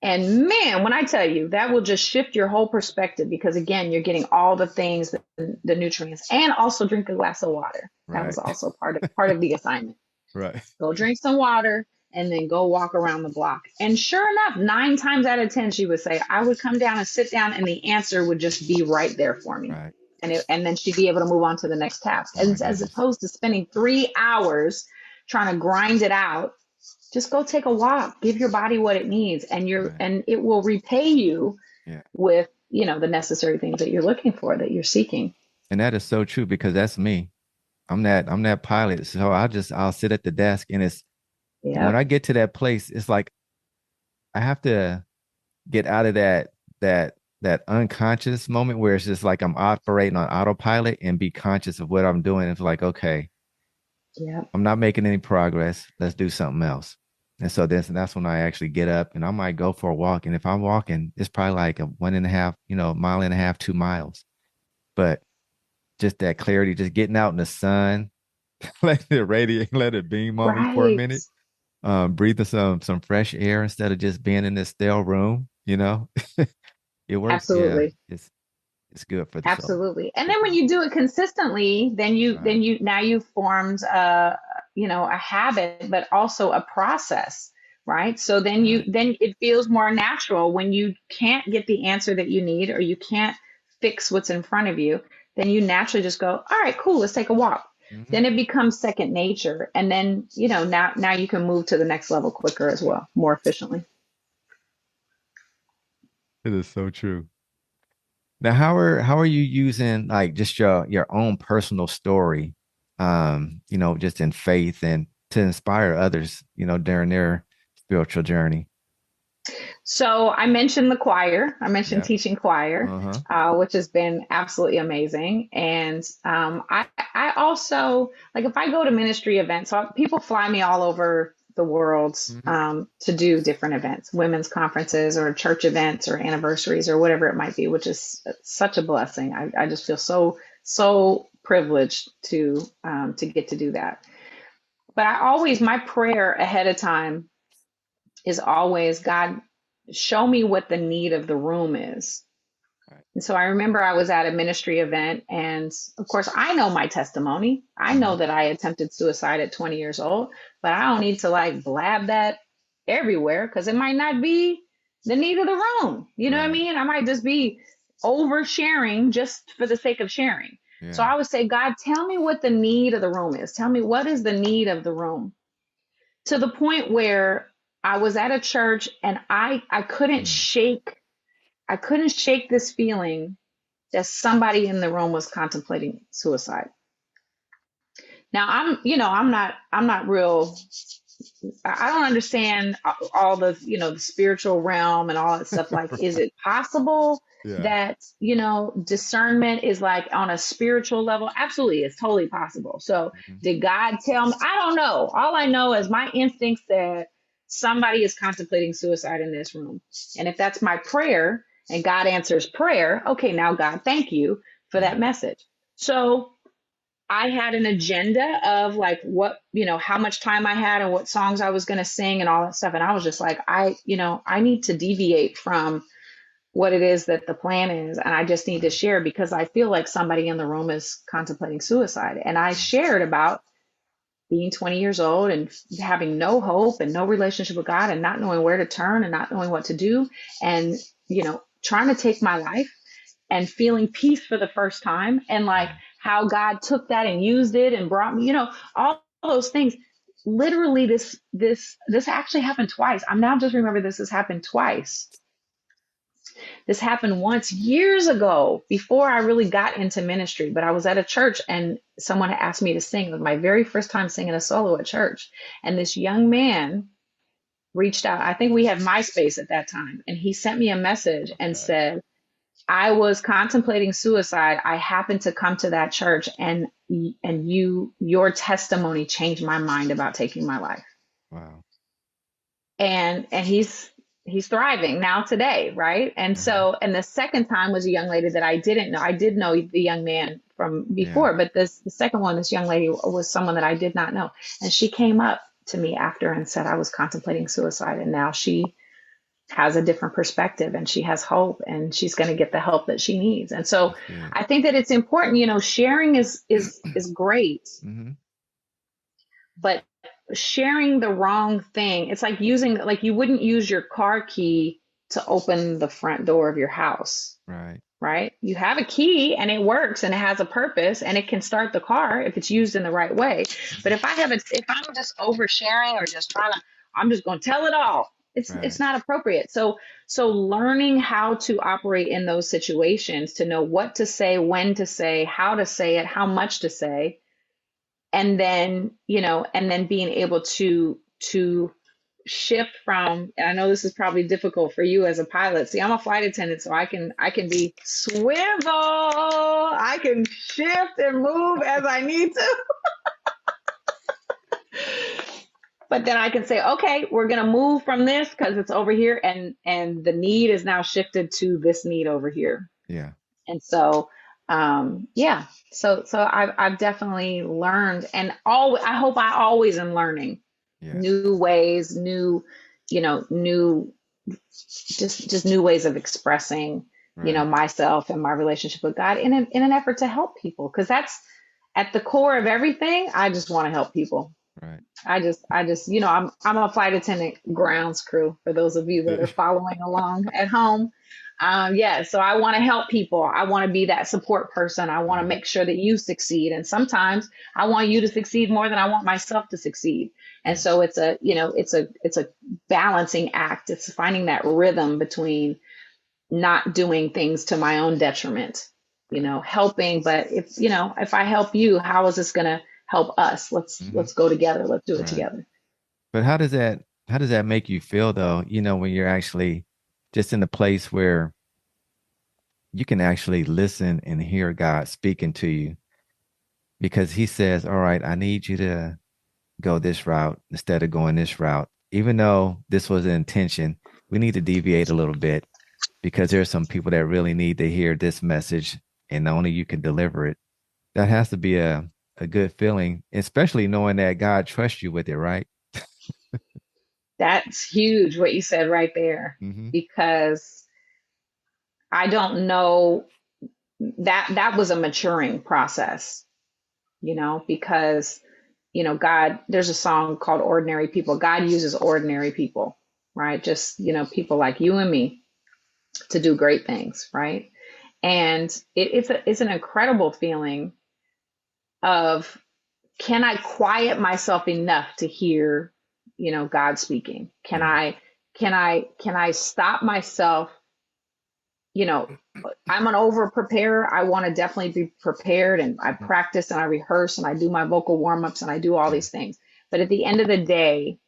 And man, when I tell you, that will just shift your whole perspective, because again, you're getting all the things, the nutrients, and also drink a glass of water. That was right, also part of the assignment. right, Go drink some water and then go walk around the block. And sure enough, 9 times out of 10, she would say, I would come down and sit down and the answer would just be right there for me. right. And then she'd be able to move on to the next task. Oh my As goodness. opposed to spending 3 hours trying to grind it out, just go take a walk, give your body what it needs, Right. and it will repay you Yeah. with, the necessary things that you're looking for, that you're seeking. And that is so true because that's me. I'm that pilot. So I'll sit at the desk and when Yep. I get to that place, it's like I have to get out of that unconscious moment where it's just like I'm operating on autopilot and be conscious of what I'm doing. It's like, okay, Yep. I'm not making any progress. Let's do something else. And so that's when I actually get up and I might go for a walk. And if I'm walking, it's probably like a 1.5, mile and a half, 2 miles. But just that clarity, just getting out in the sun, let it radiate, let it beam on me for a Right. minute. Breathing some fresh air instead of just being in this stale room. It works. Yeah, Absolutely. it's good for the soul. Absolutely. And Good then for when the you do it consistently, then you right. then you now you've formed a habit, but also a process right? So Right. then it feels more natural when you can't get the answer that you need or you can't fix what's in front of you, then you naturally just go, all right, cool, let's take a walk. Hmm. Then it becomes second nature. And then, now you can move to the next level quicker as well, more efficiently. It is so true. Now, how are you using like just your own personal story, just in faith and to inspire others, during their spiritual journey? So I mentioned the choir. I mentioned Yeah. teaching choir, Uh-huh. which has been absolutely amazing. And I also like if I go to ministry events. So people fly me all over the world Hmm. to do different events, women's conferences or church events or anniversaries or whatever it might be, which is such a blessing. I just feel so privileged to get to do that. But my prayer ahead of time is always, God, show me what the need of the room is. Right. And so I remember I was at a ministry event, and of course, I know my testimony. I know Hmm. that I attempted suicide at 20 years old, but I don't need to like blab that everywhere because it might not be the need of the room. You know what I Right. mean? I might just be oversharing just for the sake of sharing. So Yeah. I would say, God, tell me what the need of the room is. Tell me what is the need of the room, to the point where I was at a church and Mm. I couldn't shake this feeling that somebody in the room was contemplating suicide. Now I'm not real. I don't understand all the, the spiritual realm and all that stuff. Like, is it possible Yeah. that, discernment is like on a spiritual level? Absolutely. It's totally possible. So Mhm. did God tell me? I don't know. All I know is my instinct said somebody is contemplating suicide in this room. And if that's my prayer and God answers prayer, okay, now God, thank you for Yeah. that message. So I had an agenda of like what, how much time I had and what songs I was going to sing and all that stuff. And I was just like, I need to deviate from what it is that the plan is. And I just need to Right. share because I feel like somebody in the room is contemplating suicide. And I shared about being 20 years old and having no hope and no relationship with God and not knowing where to turn and not knowing what to do. And, trying to take my life and feeling peace for the first time, and like Yeah. how God took that and used it and brought me, all those things. Literally, this actually happened twice. I'm now just remember this has happened twice. This happened once years ago before I really got into ministry, but I was at a church and someone had asked me to sing. It was my very first time singing a solo at church. And this young man reached out. I think we had MySpace at that time. And he sent me a message and Okay. said, I was contemplating suicide. I happened to come to that church, and your testimony changed my mind about taking my life. Wow. And he's thriving now today, right? And Hmm. so, and the second time was a young lady that I didn't know. I did know the young man from Yeah. before, but the second one, this young lady was someone that I did not know. And she came up to me after and said I was contemplating suicide, and now she has a different perspective and she has hope and she's going to get the help that she needs. And so That's good. I think that it's important, sharing is great, Hmm. but sharing the wrong thing, it's like you wouldn't use your car key to open the front door of your house, Right. right? You have a key and it works and it has a purpose and it can start the car if it's used in the right way. But Hmm. if I'm just oversharing or just trying to, I'm just going to tell it all. It's Right. not appropriate. So learning how to operate in those situations, to know what to say, when to say, how to say it, how much to say, and then being able to shift from, and I know this is probably difficult for you as a pilot. See, I'm a flight attendant, so I can be swivel. I can shift and move as I need to. But then I can say, okay, we're gonna move from this because it's over here, and the need is now shifted to this need over here. Yeah. And so yeah. So I've definitely learned, and I hope I always am learning Yes. new ways, new just new ways of expressing, Right. myself and my relationship with God in an effort to help people. Because that's at the core of everything. I just want to help people. Right. I'm a flight attendant grounds crew for those of you that are following along at home. Yeah, so I want to help people. I want to be that support person. I want to Mhm. make sure that you succeed. And sometimes I want you to succeed more than I want myself to succeed. And Yeah. so it's a balancing act. It's finding that rhythm between not doing things to my own detriment, Right. helping, but if I help you, how is this going to help us? let's Hmm. let's go together. Let's do it Right. together. But how does that make you feel though? When you're actually just in a place where you can actually listen and hear God speaking to you because he says, "All right, I need you to go this route instead of going this route." Even though this was an intention, we need to deviate a little bit because there's some people that really need to hear this message and only you can deliver it. That has to be a good feeling, especially knowing that God trusts you with it, right? That's huge what you said right there, Mm-hmm. because I don't know, that was a maturing process, because God, there's a song called Ordinary People. God uses ordinary people, right? Just, people like you and me to do great things, right? And it's an incredible feeling of, can I quiet myself enough to hear, God speaking? Can Yeah. I can I stop myself? You know, I'm an over preparer. I want to definitely be prepared, and I Mhm. practice and I rehearse and I do my vocal warm ups and I do all Yeah. these things. But at the end of the day,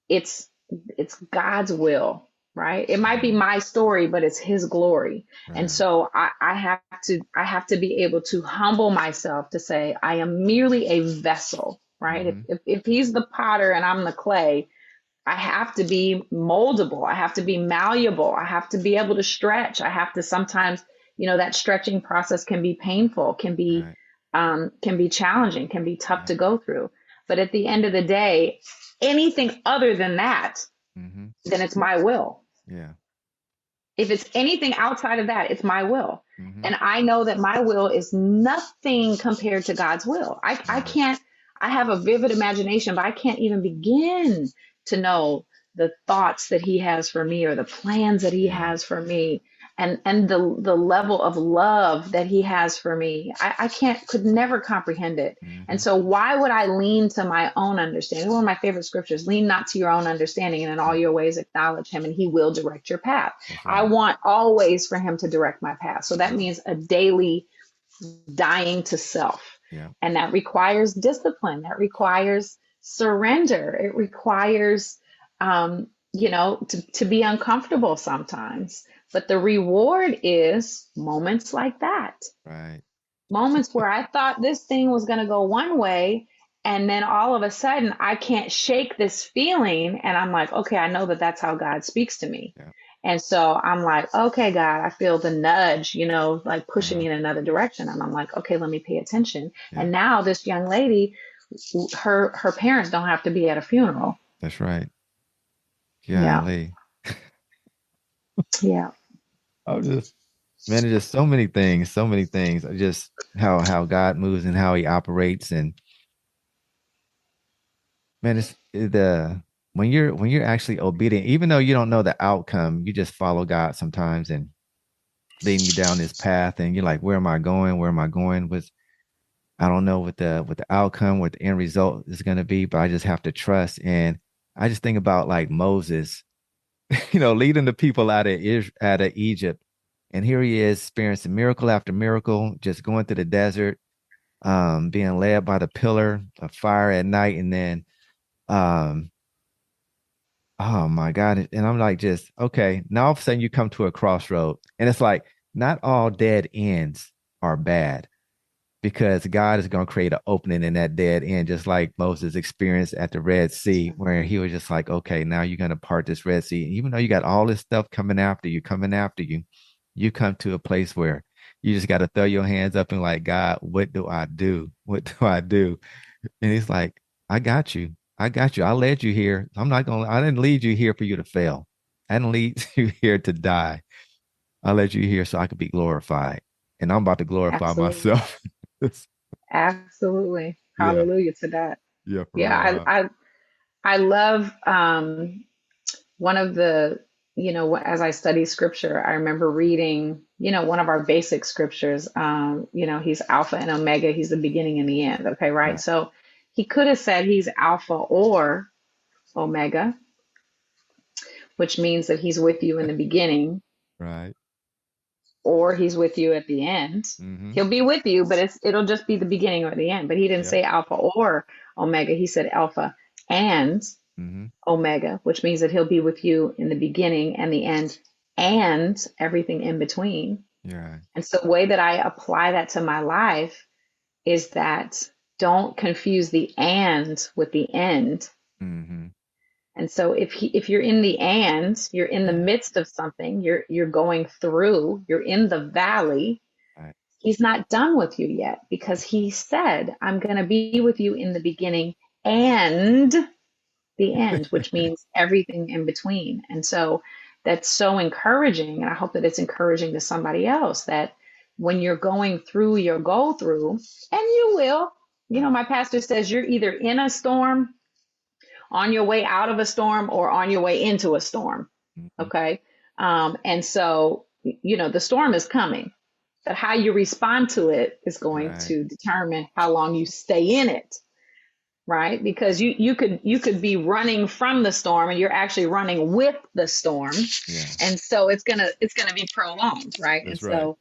it's it's God's will, right? It might be Mhm. my story, but it's his glory. And Right. so I have to be able to humble myself to say I am merely a vessel, right? Mm-hmm. If he's the potter and I'm the clay, I have to be moldable. I have to be malleable. I have to be able to stretch. I have to sometimes, that stretching process can be painful, Right. can be challenging, can be tough Yeah. to go through. But at the end of the day, anything other than that, Mm-hmm. then it's my will. Yeah. If it's anything outside of that, it's my will. Mm-hmm. And I know that my will is nothing compared to God's will. I Right. can't, I have a vivid imagination, but I can't even begin to know the thoughts that he has for me or the plans that he Yeah. has for me, and the level of love that he has for me. I could never comprehend it. Mm-hmm. And so why would I lean to my own understanding? One of my favorite scriptures, lean not to your own understanding, and in all Right. your ways acknowledge him and he will direct your path. That's I right. want always for him to direct my path. So that Yeah. means a daily dying to self. Yeah. And that requires discipline. That requires surrender. It requires, to be uncomfortable sometimes. But the reward is moments like that, Right. moments where I thought this thing was going to go one way. And then all of a sudden, I can't shake this feeling. And I'm like, okay, I know that that's how God speaks to me. Yeah. And so I'm like, okay, God, I feel the nudge, like pushing Uh-huh. me in another direction. And I'm like, okay, let me pay attention. Yeah. And now this young lady, her parents don't have to be at a funeral. That's right. Yeah. Golly. Yeah. I'm just man, there's just so many things, so many things. Just how God moves and how he operates. And man, it's the when you're actually obedient, even though you don't know the outcome, you just follow God sometimes and leading you down this path and you're like, where am I going? Where am I going? With I don't know what the outcome, what the end result is gonna be, but I just have to trust. And I just think about like Moses, leading the people out of Egypt. And here he is experiencing miracle after miracle, just going through the desert, being led by the pillar of fire at night, and then um, oh my God. And I'm like, just okay. Now all of a sudden you come to a crossroad, and it's like not all dead ends are bad because God is going to create an opening in that dead end, just like Moses experienced at the Red Sea, where he was just like, okay, now you're going to part this Red Sea. Even though you got all this stuff coming after you, you come to a place where you just got to throw your hands up and like, God, what do I do? What do I do? And he's like, I got you. I got you. I led you here. I didn't lead you here for you to fail. I didn't lead you here to die. I led you here so I could be glorified. And I'm about to glorify Absolutely. myself. Absolutely. Yeah. Hallelujah to that. Yeah, for Yeah, real. I love one of the, as I study scripture, I remember reading, one of our basic scriptures. He's Alpha and Omega, he's the beginning and the end. Okay, right? Right. So he could have said he's Alpha or Omega, which means that he's with you in the beginning Right. or he's with you at the end. Mm-hmm. He'll be with you, but it'll just be the beginning or the end. But he didn't Yep. say Alpha or Omega. He said Alpha and Mm-hmm. Omega, which means that he'll be with you in the beginning and the end and everything in between. You're right. And so the way that I apply that to my life is that don't confuse the and with the end. Mm-hmm. And so if you're in the and, you're in the Yeah. midst of something, you're going through, you're in the valley, Right. he's not done with you yet because he said, I'm going to be with you in the beginning and the end, which means everything in between. And so that's so encouraging. And I hope that it's encouraging to somebody else that when you're going through your go through, and you will, Right. my pastor says you're either in a storm, on your way out of a storm, or on your way into a storm. Mm-hmm. Okay. And so, the storm is coming, but how you respond to it is going Right. to determine how long you stay in it, right? Because you could be running from the storm and you're actually running with the storm, Yeah. and so it's gonna be prolonged, right? And That's right. so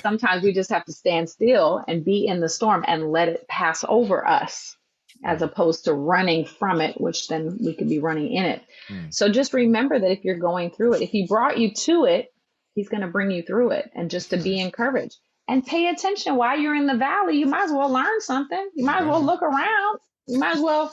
sometimes we just have to stand still and be in the storm and let it pass over us, as Right. opposed to running from it, which then we could be running in it. Mm. So just remember that if you're going through it, if he brought you to it, he's going to bring you through it, and just That's to right. be encouraged and pay attention while you're in the valley. You might as well learn something. You You might as well better. look around. You might as well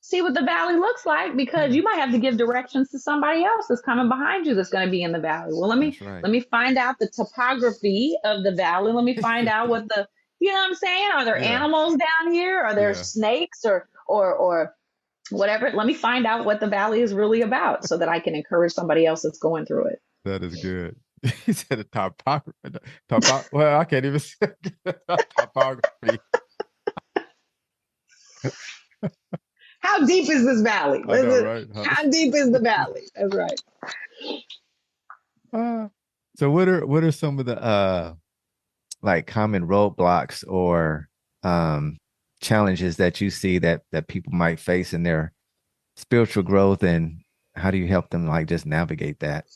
see what the valley looks like, because Yeah. you might have to give directions to somebody else that's coming behind you that's going to be in the valley. Well, let me That's right. let me find out the topography of the valley. Let me find out what the, what I'm saying? Are there Yeah. animals down here? Are there Yeah. snakes or whatever? Let me find out what the valley is really about so that I can encourage somebody else that's going through it. That is good. He said a topography. Well, I can't even say topography. How deep is this valley? I know, right? How deep is the valley? That's right. Uh, so what are some of the like common roadblocks or um challenges that you see that people might face in their spiritual growth, and how do you help them like just navigate that?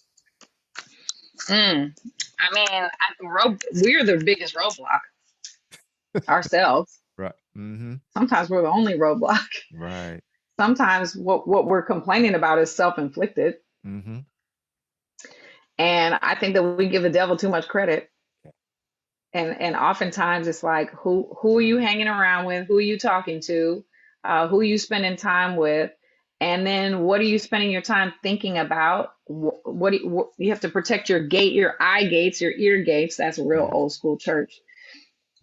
Mm. I mean, we're the biggest roadblock ourselves. Right. Mm-hmm. Sometimes we're the only roadblock. Right. Sometimes what we're complaining about is self-inflicted. Mm-hmm. And I think that we give the devil too much credit. And oftentimes it's like, who are you hanging around with? Who are you talking to? Who are you spending time with? And then what are you spending your time thinking about? You have to protect your eye gates, your ear gates. That's real Yeah. old school church.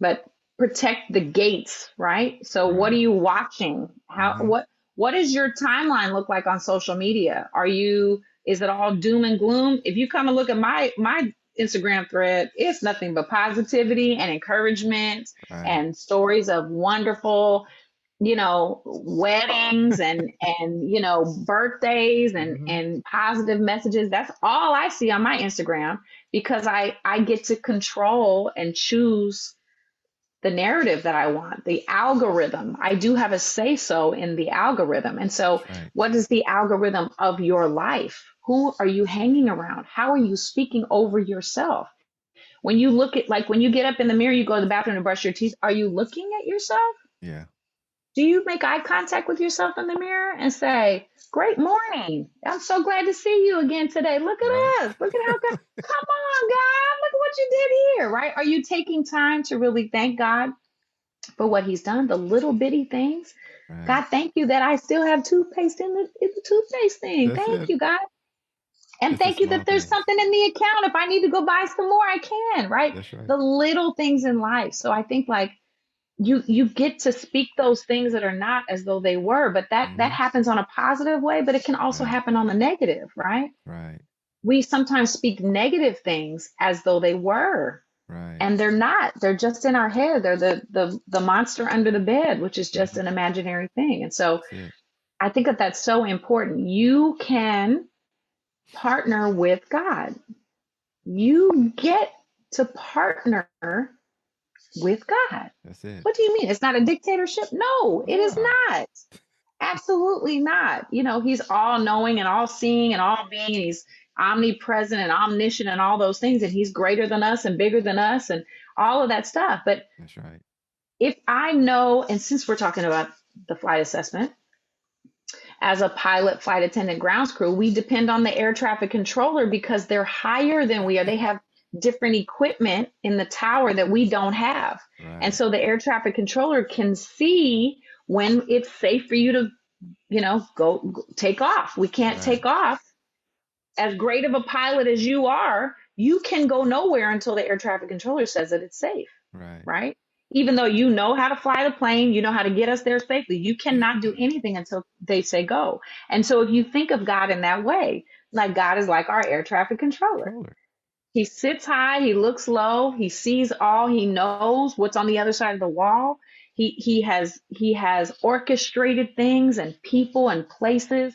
But protect the gates, right? So what are Right. you watching? How Mm-hmm. what does your timeline look like on social media? Is it all doom and gloom? If you come and look at my Instagram thread, it's nothing but positivity and encouragement Right. and stories of wonderful, weddings and birthdays and Mm-hmm. and positive messages. That's all I see on my Instagram, because I get to control and choose the narrative that I want, the algorithm. I do have a say so in the algorithm. And so, That's right. what is the algorithm of your life? Who are you hanging around? How are you speaking over yourself? When you look at, like, when you get up in the mirror, you go to the bathroom to brush your teeth, are you looking at yourself? Yeah. Do you make eye contact with yourself in the mirror and say, "Great morning. I'm so glad to see you again today. Look Right. at us. Look at how come on, God. Look at what you did here." Right? Are you taking time to really thank God for what he's done, the little bitty things? God, Right. thank you that I still have toothpaste in the toothpaste thing. That's Thank it. you, God. And It's the thank you that small there's things. something in the account. If I need to go buy some more, I can, right? That's right. The little things in life. So I think, like, you get to speak those things that are not as though they were, but that Mm-hmm. happens on a positive way, but it can also Right. happen on the negative, right? Right. We sometimes speak negative things as though they were. Right. And they're not. They're just in our head. They're the monster under the bed, which is just Mhm. an imaginary thing. And so That's it. I think that that's so important. You can partner with God. You get to partner with God. That's it. What do you mean? It's not a dictatorship? No, it is No. not. Absolutely not. He's all knowing and all seeing and all being. He's omnipresent and omniscient and all those things. And he's greater than us and bigger than us and all of that stuff. But That's right. if I know, and since we're talking about the flight assessment, as a pilot, flight attendant, grounds crew, we depend on the air traffic controller because they're higher than we are. They have different equipment in the tower that we don't have. And Right. so the air traffic controller can see when it's safe for you to, go take off. We can't Right. take off. As great of a pilot as you are, you can go nowhere until the air traffic controller says that it's safe, Right. right? Even though you know how to fly the plane, you know how to get us there safely, you cannot do anything until they say go. And so if you think of God in that way, like God is like our air traffic controller. Controller. He sits high, he looks low, he sees all, he knows what's on the other side of the wall. He has orchestrated things and people and places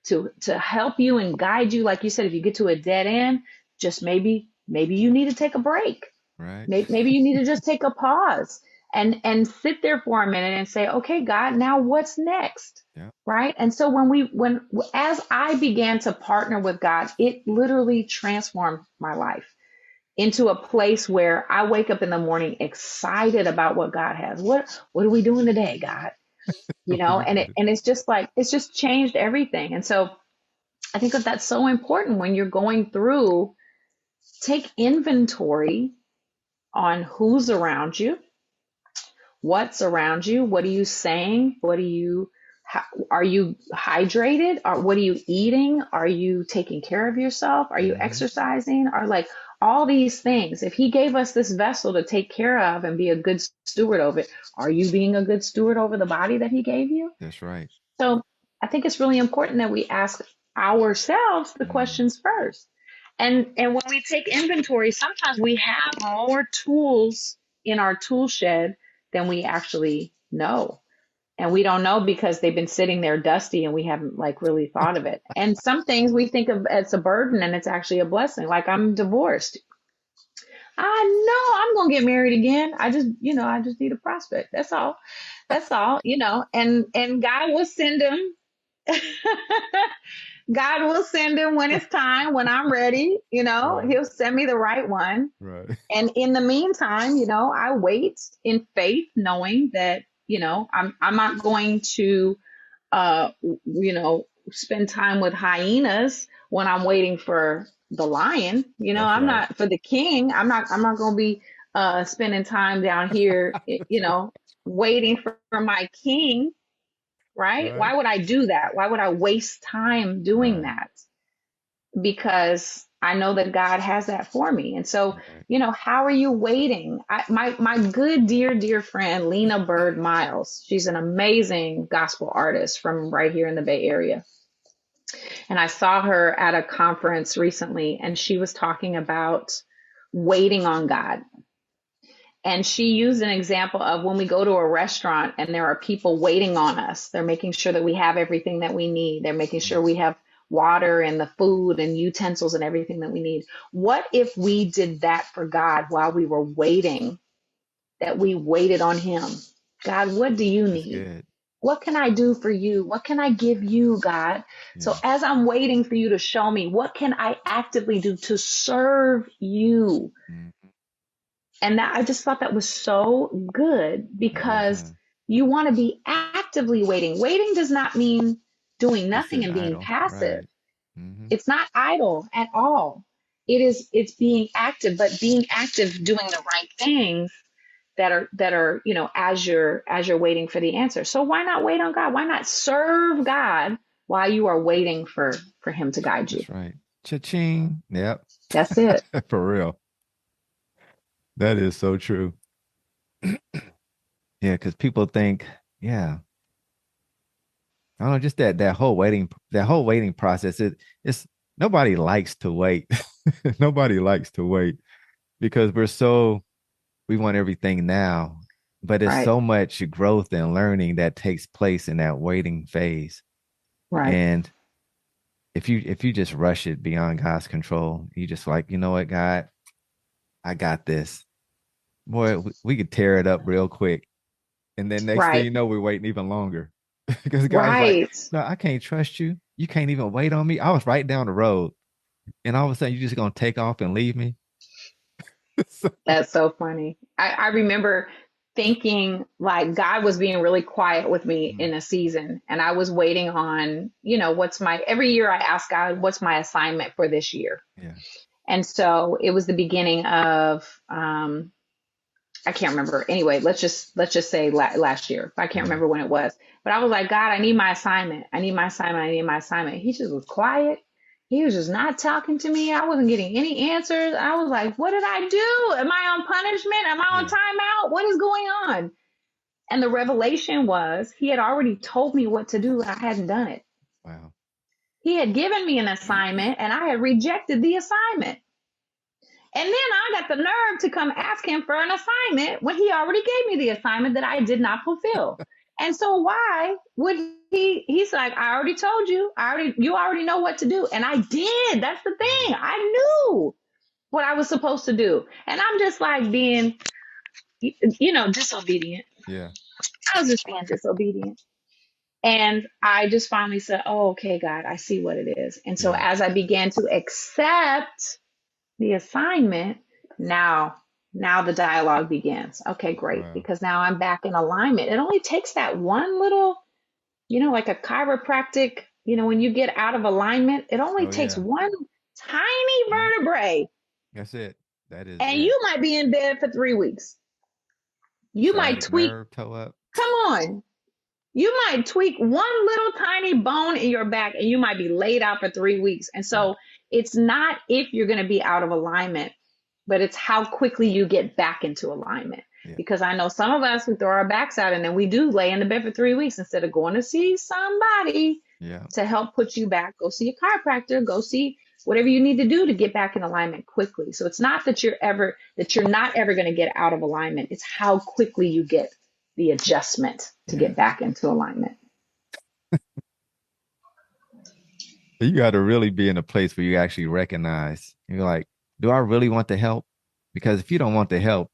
to help you and guide you. Like you said, if you get to a dead end, just maybe you need to take a break. Right. Maybe you need to just take a pause and sit there for a minute and say, okay, God, now what's next? Yeah. Right. And so when as I began to partner with God, it literally transformed my life into a place where I wake up in the morning excited about what God has. What are we doing today, God? And it's just like it's just changed everything. And so I think that that's so important when you're going through, take inventory on who's around you, what's around you, what are you saying, are you hydrated, or what are you eating, are you taking care of yourself, are you Mm-hmm. exercising, are like all these things. If he gave us this vessel to take care of and be a good steward over it, are you being a good steward over the body that he gave you? That's right. So I think it's really important that we ask ourselves the Mm. questions first. And when we take inventory, sometimes we have more tools in our tool shed than we actually know. And we don't know because they've been sitting there dusty and we haven't like really thought of it. And some things we think of as a burden and it's actually a blessing. Like I'm divorced. I know I'm gonna get married again. I just need a prospect. That's all. That's all, and God will send him. God will send him when it's time, when I'm ready, Right. he'll send me the right one. Right. And in the meantime, I wait in faith, knowing that, I'm not going to, spend time with hyenas when I'm waiting for the lion. That's I'm right. not for the king. I'm not going to be spending time down here, waiting for my king. Right? Right. Why would I do that? Why would I waste time doing Right. that? Because I know that God has that for me. And so, Right. how are you waiting? My good dear friend Lena Bird Miles, she's an amazing gospel artist from right here in the Bay Area. And I saw her at a conference recently, and she was talking about waiting on God. And she used an example of when we go to a restaurant and there are people waiting on us. They're making sure that we have everything that we need. They're making sure we have water and the food and utensils and everything that we need. What if we did that for God while we were waiting, that we waited on him? God, what do you That's need? good. What can I do for you? What can I give you, God? So Yeah. as I'm waiting for you to show me, what can I actively do to serve you? Mm. And that I just thought that was so good That is because you want to be actively waiting. Waiting does not mean doing just nothing sitting and being idle. passive. Right. Mm-hmm. It's not idle at all. It's being active, but being active doing the right things that are, as you're waiting for the answer. So why not wait on God? Why not serve God while you are waiting for him to guide you? That's right. Cha-ching. Yep. That's it. For real. That is so true. Yeah, because people think, yeah, I don't know, just that whole waiting process. It's nobody likes to wait. Nobody likes to wait. because we want everything now, but it's Right. so much growth and learning that takes place in that waiting phase. Right. And if you just rush it beyond God's control, you just like, you know what, God, I got this. Boy, we could tear it up real quick. And then next thing Right. you know, we're waiting even longer. Because God's like, Right. no, I can't trust you. You can't even wait on me. I was right down the road. And all of a sudden, you're just going to take off and leave me. So, That's so funny. I remember thinking like God was being really quiet with me mm, in a season, and I was waiting on, what's my, every year I ask God, what's my assignment for this year? yeah. And so it was the beginning of, I can't remember. Anyway, let's just say last year. I can't Yeah. remember when it was, but I was like, God, I need my assignment. I need my assignment. I need my assignment. He just was quiet. He was just not talking to me. I wasn't getting any answers. I was like, what did I do? Am I on punishment? Am I on Yeah. timeout? What is going on? And the revelation was he had already told me what to do. I hadn't done it. Wow. He had given me an assignment and I had rejected the assignment. And then I got the nerve to come ask him for an assignment when he already gave me the assignment that I did not fulfill. And so why would he's like, I already told you, you already know what to do. And I did. That's the thing. I knew what I was supposed to do. And I'm just like being, disobedient. Yeah. I was just being disobedient. And I just finally said, oh, okay, God, I see what it is. And so Yeah. as I began to accept the assignment, now now the dialogue begins. Okay, great, Wow. because now I'm back in alignment. It only takes that one little, like a chiropractic, when you get out of alignment, it only Oh, takes yeah. one tiny Mhm. vertebrae That's it. That is and it. you might be in bed for 3 weeks. You might Sciatic tweak, nerve, toe up. come on, you might tweak one little tiny bone in your back and you might be laid out for 3 weeks. And Yeah. so it's not if you're going to be out of alignment, but it's how quickly you get back into alignment. Yeah. Because I know some of us who throw our backs out and then we do lay in the bed for 3 weeks instead of going to see somebody Yeah. to help put you back. Go see a chiropractor, go see whatever you need to do to get back in alignment quickly. So it's not that you're not ever going to get out of alignment. It's how quickly you get the adjustment to Yeah. get back into alignment. You got to really be in a place where you actually recognize, you're like, do I really want the help? Because if you don't want the help,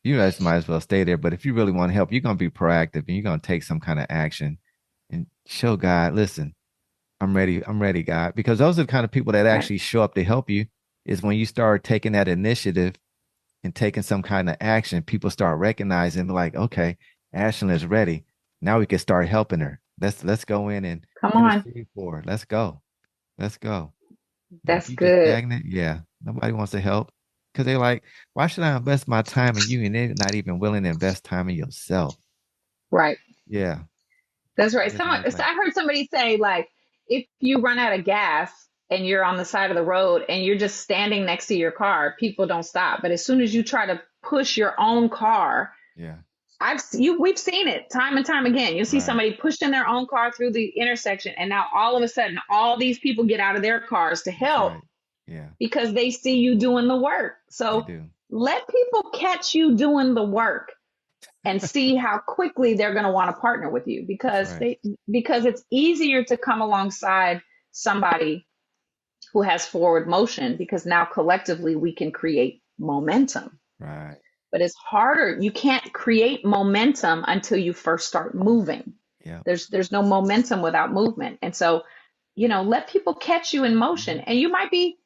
you guys might as well stay there. But if you really want help, you're going to be proactive and you're going to take some kind of action and show God, listen, I'm ready. I'm ready, God. Because those are the kind of people that Right. actually show up to help you is when you start taking that initiative and taking some kind of action, people start recognizing like, okay, Ashlyn is ready. Now we can start helping her. Let's go in and Come on. intercede for her. Let's go. Let's go. But if That's you just good. stagnant, yeah, nobody wants to help because they're like, why should I invest my time in you and they're not even willing to invest time in yourself? Right. Yeah, That's right. doesn't Someone, work so like I heard somebody say, like, if you run out of gas and you're on the side of the road and you're just standing next to your car, people don't stop. But as soon as you try to push your own car, yeah, we've seen it time and time again. You see right. somebody pushing their own car through the intersection, and now all of a sudden, all these people get out of their cars to That's help right. Yeah, because they see you doing the work. they So do. let people catch you doing the work and see how quickly they're going to want to partner with you That's because right. because it's easier to come alongside somebody who has forward motion because now collectively we can create momentum, Right. but it's harder. You can't create momentum until you first start moving. Yeah. There's no momentum without movement. And so, let people catch you in motion, Mhm. and you might be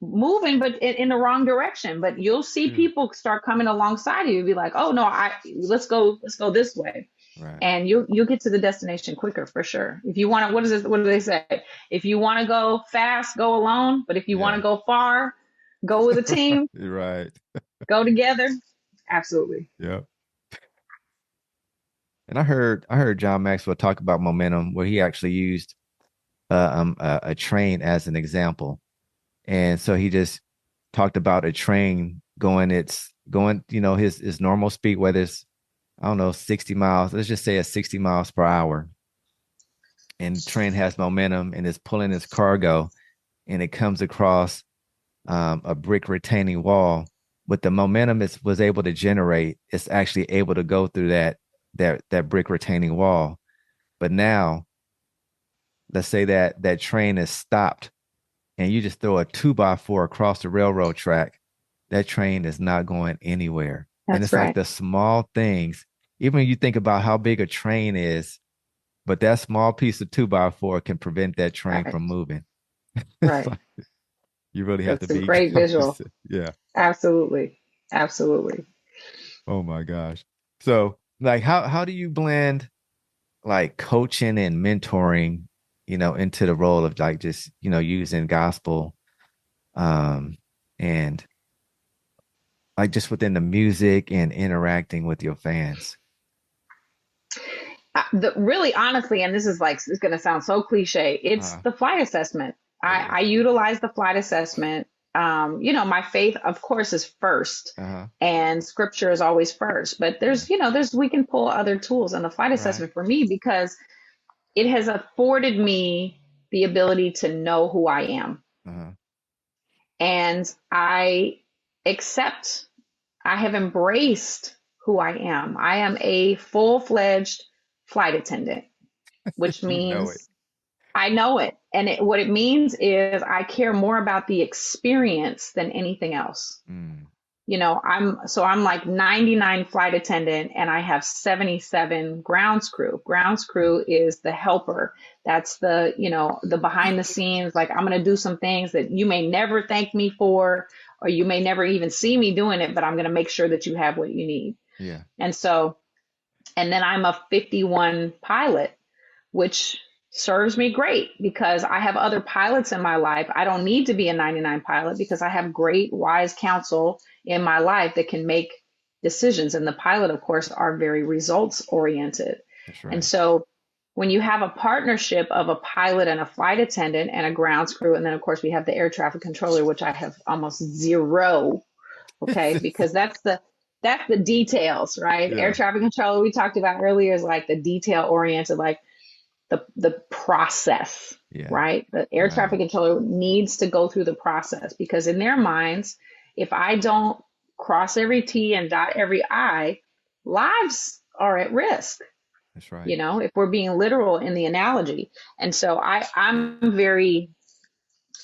moving but in the wrong direction, but you'll see True. people start coming alongside you and be like, oh no, I let's go this way, Right. and you'll get to the destination quicker for sure. If you want to, what do they say, if you want to go fast, go alone, but if you want Yeah. to go far, go with a team, You're right. go together. Absolutely. Yeah. And I heard John Maxwell talk about momentum where he actually used a train as an example. And so he just talked about a train going, his normal speed, whether it's, I don't know, 60 miles, let's just say at 60 miles per hour. And the train has momentum and it's pulling its cargo and it comes across a brick retaining wall, with the momentum it was able to generate, it's actually able to go through that brick retaining wall. But now, let's say that train is stopped, and you just throw a 2x4 across the railroad track, that train is not going anywhere. And That's it's like right. the small things, even when you think about how big a train is, but that small piece of 2x4 can prevent that train Right. from moving. It's Right. like you really have to That's a be great visual. cognizant. Yeah. Absolutely. Absolutely. Oh my gosh. So like how do you blend like coaching and mentoring, into the role of like just, using gospel and like just within the music and interacting with your fans? Really, honestly, and this is like, it's going to sound so cliche, it's Uh, the flight assessment. it I is. utilize the flight assessment. My faith, of course, is first, Uh-huh. and scripture is always first. But Yeah. we can pull other tools in the flight Right. assessment for me because it has afforded me the ability to know who I am. Uh-huh. And accept, I have embraced who I am. I am a full fledged flight attendant, which You know it. means I know it. And what it means is I care more about the experience than anything else. Mm. I'm like 99 flight attendant and I have 77 grounds crew. Grounds crew is the helper. That's the behind the scenes. Like, I'm going to do some things that you may never thank me for, or you may never even see me doing it, but I'm going to make sure that you have what you need. Yeah. And so, and then I'm a 51 pilot, which serves me great because I have other pilots in my life. I don't need to be a 99 pilot because I have great, wise counsel in my life that can make decisions. And the pilot, of course, are very results oriented. That's And right. so when you have a partnership of a pilot and a flight attendant and a grounds crew, and then of course we have the air traffic controller, which I have almost zero, okay, because that's the details, right? Air Yeah. traffic controller we talked about earlier is like the detail oriented, like the process, Yeah. right? The air traffic Right. controller needs to go through the process because in their minds, if I don't cross every T and dot every I, lives are at risk, That's right. if we're being literal in the analogy. And so I'm very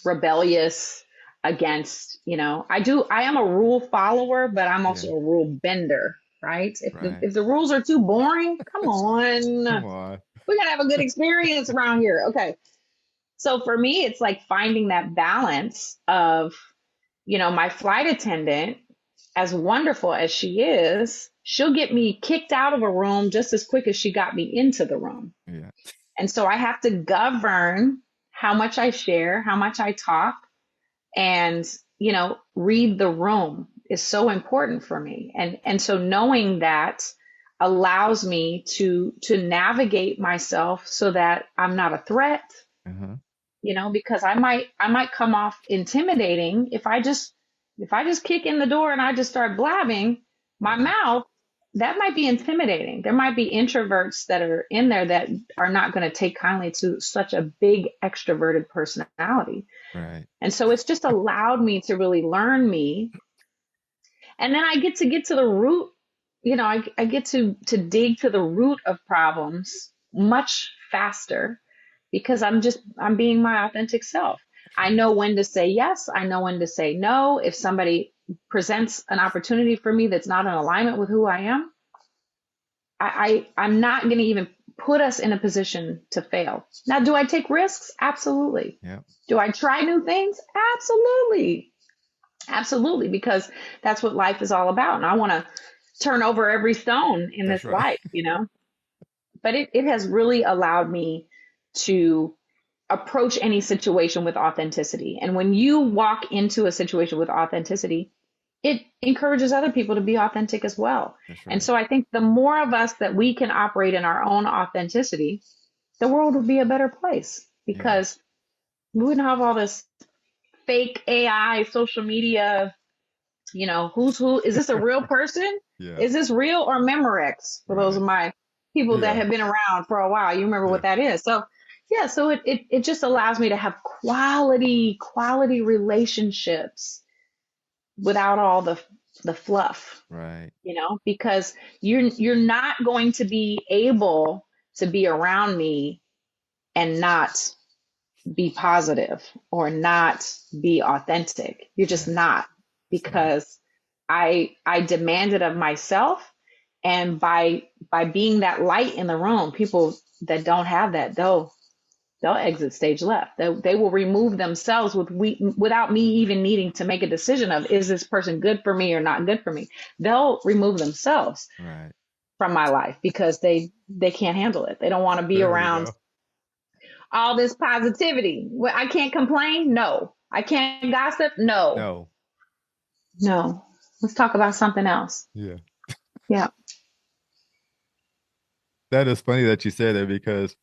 rebellious against, I am a rule follower, but I'm Yeah. also a rule bender, right? If the, Right. if the rules are too boring, come Come on, on. we gotta have a good experience around here. Okay. So for me, it's like finding that balance of, my flight attendant, as wonderful as she is, she'll get me kicked out of a room just as quick as she got me into the room. Yeah. And so I have to govern how much I share, how much I talk, and, read the room is so important for me. And so knowing that allows me to navigate myself so that I'm not a threat, Uh-huh. because I might come off intimidating if I just kick in the door and I just start blabbing my Yeah. mouth. That might be intimidating. There might be introverts that are in there that are not going to take kindly to such a big extroverted personality. Right. And so it's just allowed me to really learn me. And then I get to the root, I get to dig to the root of problems much faster because I'm being my authentic self. That's I right. know when to say yes. I know when to say no. If somebody presents an opportunity for me that's not in alignment with who I am, I'm not going to even put us in a position to fail. Now, do I take risks? Absolutely. Yeah. Do I try new things? Absolutely. Absolutely. Because that's what life is all about. And I want to turn over every stone in That's this right. life. But it has really allowed me to approach any situation with authenticity. And when you walk into a situation with authenticity, it encourages other people to be authentic as well. That's And right. so I think the more of us that we can operate in our own authenticity, the world would be a better place Yeah. because we wouldn't have all this fake AI, social media, who's who? Is this a real person? Yeah. Is this real or Memorex? For those of Right. my people that Yeah. have been around for a while, you remember Yeah. what that is. So Yeah, so it just allows me to have quality relationships without all the fluff, Right. because you're not going to be able to be around me and not be positive or not be authentic. You're just Right. not, It's not. because I demand it of myself, and by being that light in the room, people that don't have that, they'll exit stage left. They will remove themselves without me even needing to make a decision of, is this person good for me or not good for me. They'll remove themselves Right. from my life because they can't handle it. They don't want to be There we around go. all this positivity. I can't complain. No. I can't gossip. No. No. No. Let's talk about something else. Yeah. Yeah. That is funny that you said that because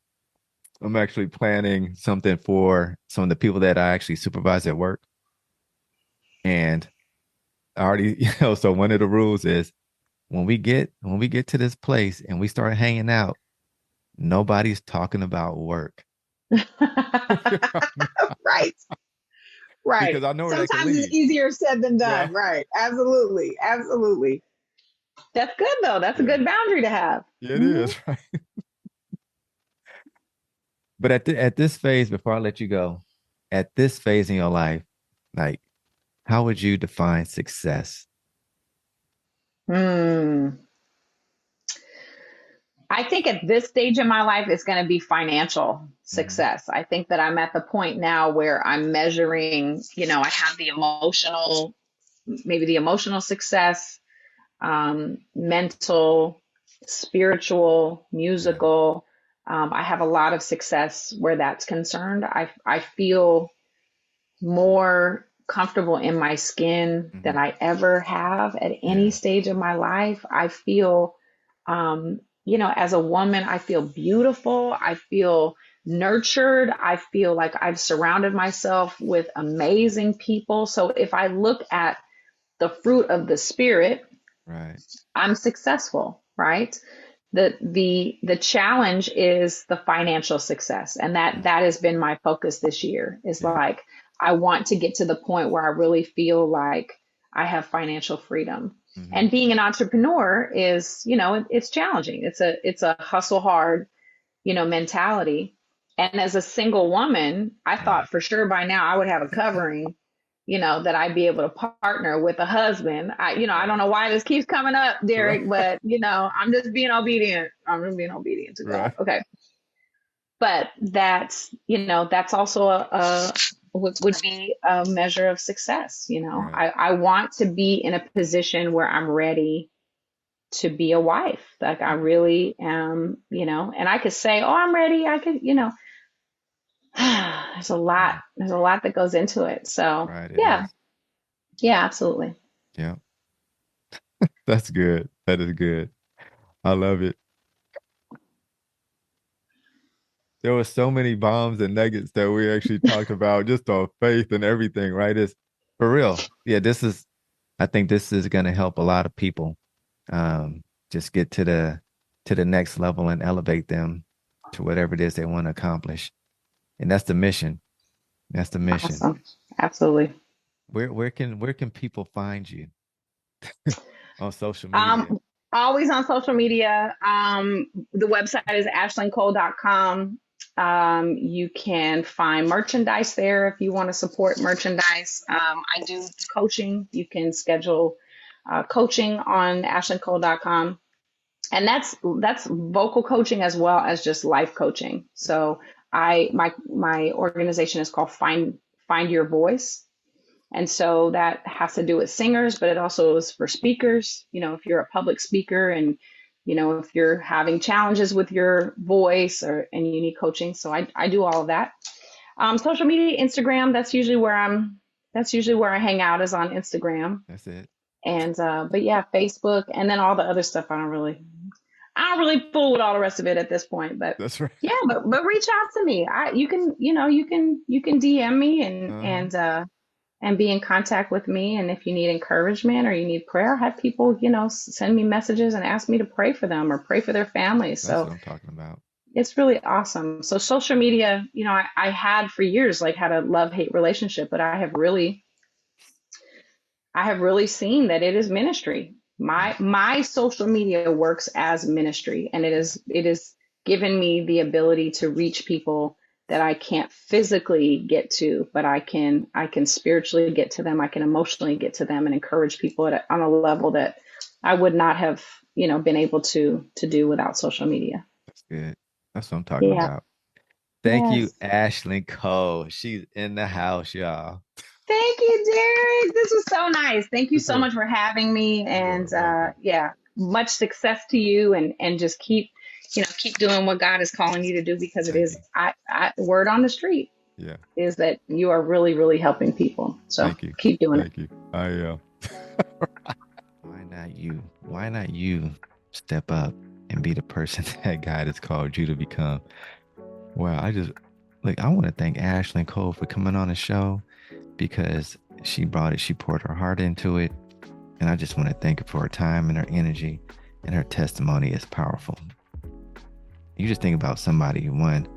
I'm actually planning something for some of the people that I actually supervise at work. And I already, so one of the rules is when we get to this place and we start hanging out, nobody's talking about work. Right. Right. Because I know where that could Sometimes it's lead. easier said than Yeah. done. Right. Absolutely. Absolutely. That's good though. That's a Yeah. good boundary to have. Yeah, it Mhm. is. Right. But at this phase, before I let you go, at this phase in your life, like how would you define success? Hmm. I think at this stage in my life, it's going to be financial Mhm. success. I think that I'm at the point now where I'm measuring, I have maybe the emotional success, mental, spiritual, Yeah. musical. I have a lot of success where that's concerned. I feel more comfortable in my skin than Hmm. I ever have at any Yeah. stage of my life. I feel, as a woman, I feel beautiful. I feel nurtured. I feel like I've surrounded myself with amazing people. So if I look at the fruit of the spirit, Right. I'm successful, right? The challenge is the financial success, and that Yeah. that has been my focus this year. Is Yeah. like I want to get to the point where I really feel like I have financial freedom. Hmm. And being an entrepreneur is, it's challenging. It's a hustle hard, mentality. And as a single woman, I Right. thought for sure by now I would have a covering, that I'd be able to partner with a husband. I don't Right. know why this keeps coming up, Right. Derek, but I'm just being obedient. I'm just being obedient to God. Right. Okay. But that's also would be a measure of success. Right. I want to be in a position where I'm ready to be a wife. Like I Mhm. really am, and I could say, oh, I'm ready. I could, Yeah. there's a lot that goes into it. So Right. It yeah, is. yeah, absolutely. Yeah. That's good. That is good. I love it. There were so many bombs and nuggets that we actually talked about just on faith and everything, right? It's for real. Yeah, I think this is gonna help a lot of people just get to the next level and elevate them to whatever it is they want to accomplish. And that's the mission. That's the mission. Awesome. Absolutely. Where can people find you on social media? Um, Always on social media. The website is ashlingcole.com. You can find merchandise there if you want to support merchandise. I do coaching. You can schedule coaching on ashlingcole.com. And that's vocal coaching as well as just life coaching. So my organization is called Find Your Voice. And so that has to do with singers, but it also is for speakers. If you're a public speaker and, if you're having challenges with your voice and you need coaching. So I do all of that. Social media, Instagram, that's usually where I hang out is on Instagram. That's it. And, but yeah, Facebook and then all the other stuff. I don't really fool with all the rest of it at this point, but That's right. yeah, but reach out to me. You can DM me and, Uh-huh. and be in contact with me. And if you need encouragement or you need prayer, I have people, send me messages and ask me to pray for them or pray for their families. That's So what I'm talking about. It's really awesome. So social media, I had for years like had a love-hate relationship, but I have really seen that it is ministry. Yeah. My social media works as ministry, and it is given me the ability to reach people that I can't physically get to, but I can spiritually get to them. I can emotionally get to them and encourage people on a level that I would not have, been able to do without social media. That's good. That's what I'm talking Yeah. about. Thank you, Yes. Ashling Cole. She's in the house, y'all. Thank you, Derek. This was so nice. Thank you so You much for having me. are And welcome. yeah, much success to you and just keep doing what God is calling you to do because it Thank is you. word on the street Yeah. is that you are really, really helping people. So Thank you. keep doing it. Thank you. I Why not you? Why not you step up and be the person that God has called you to become? Well, I want to thank Ashley Cole for coming on the show because she brought it, she poured her heart into it. And I just want to thank her for her time and her energy, and her testimony is powerful. You just think about somebody, one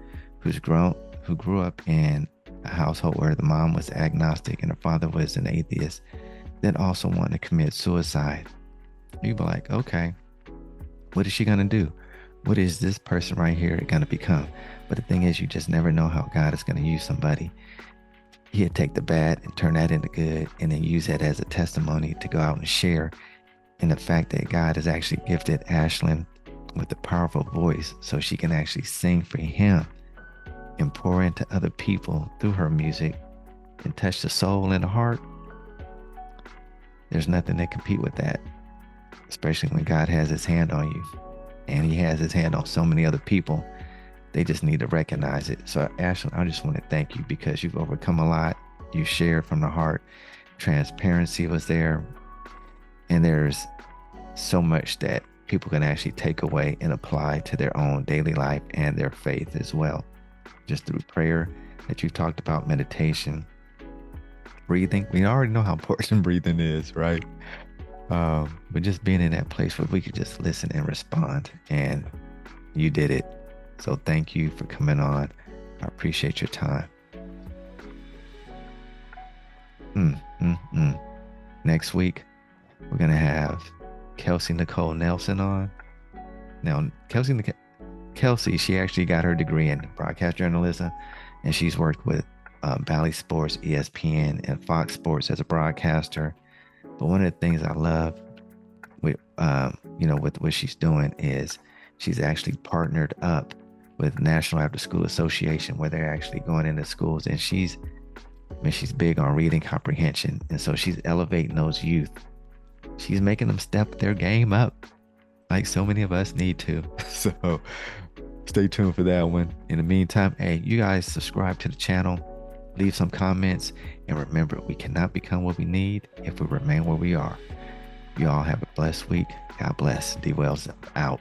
who grew up in a household where the mom was agnostic and her father was an atheist, that also wanted to commit suicide. You'd be like, okay, what is she gonna do? What is this person right here gonna become? But the thing is, you just never know how God is gonna use somebody. He'd take the bad and turn that into good, and then use that as a testimony to go out and share. And the fact that God has actually gifted Ashlyn with a powerful voice so she can actually sing for Him and pour into other people through her music and touch the soul and the heart. There's nothing that compete with that, especially when God has His hand on you, and He has His hand on so many other people. They just need to recognize it. So, Ashley, I just want to thank you because you've overcome a lot. You shared from the heart. Transparency was there. And there's so much that people can actually take away and apply to their own daily life and their faith as well. Just through prayer that you talked about, meditation, breathing. We already know how important breathing is, right? But just being in that place where we could just listen and respond. And you did it. So thank you for coming on. I appreciate your time. Next week, we're going to have Kelsey Nicole Nelson on. Now, Kelsey, she actually got her degree in broadcast journalism, and she's worked with Bally Sports, ESPN, and Fox Sports as a broadcaster. But one of the things I love with, with what she's doing is she's actually partnered up with National After School Association, where they're actually going into schools, and she's big on reading comprehension, and so she's elevating those youth. She's making them step their game up, like so many of us need to. So stay tuned for that one. In the meantime, hey, you guys subscribe to the channel, leave some comments, and remember, we cannot become what we need if we remain where we are. You all have a blessed week. God bless. D Wells out.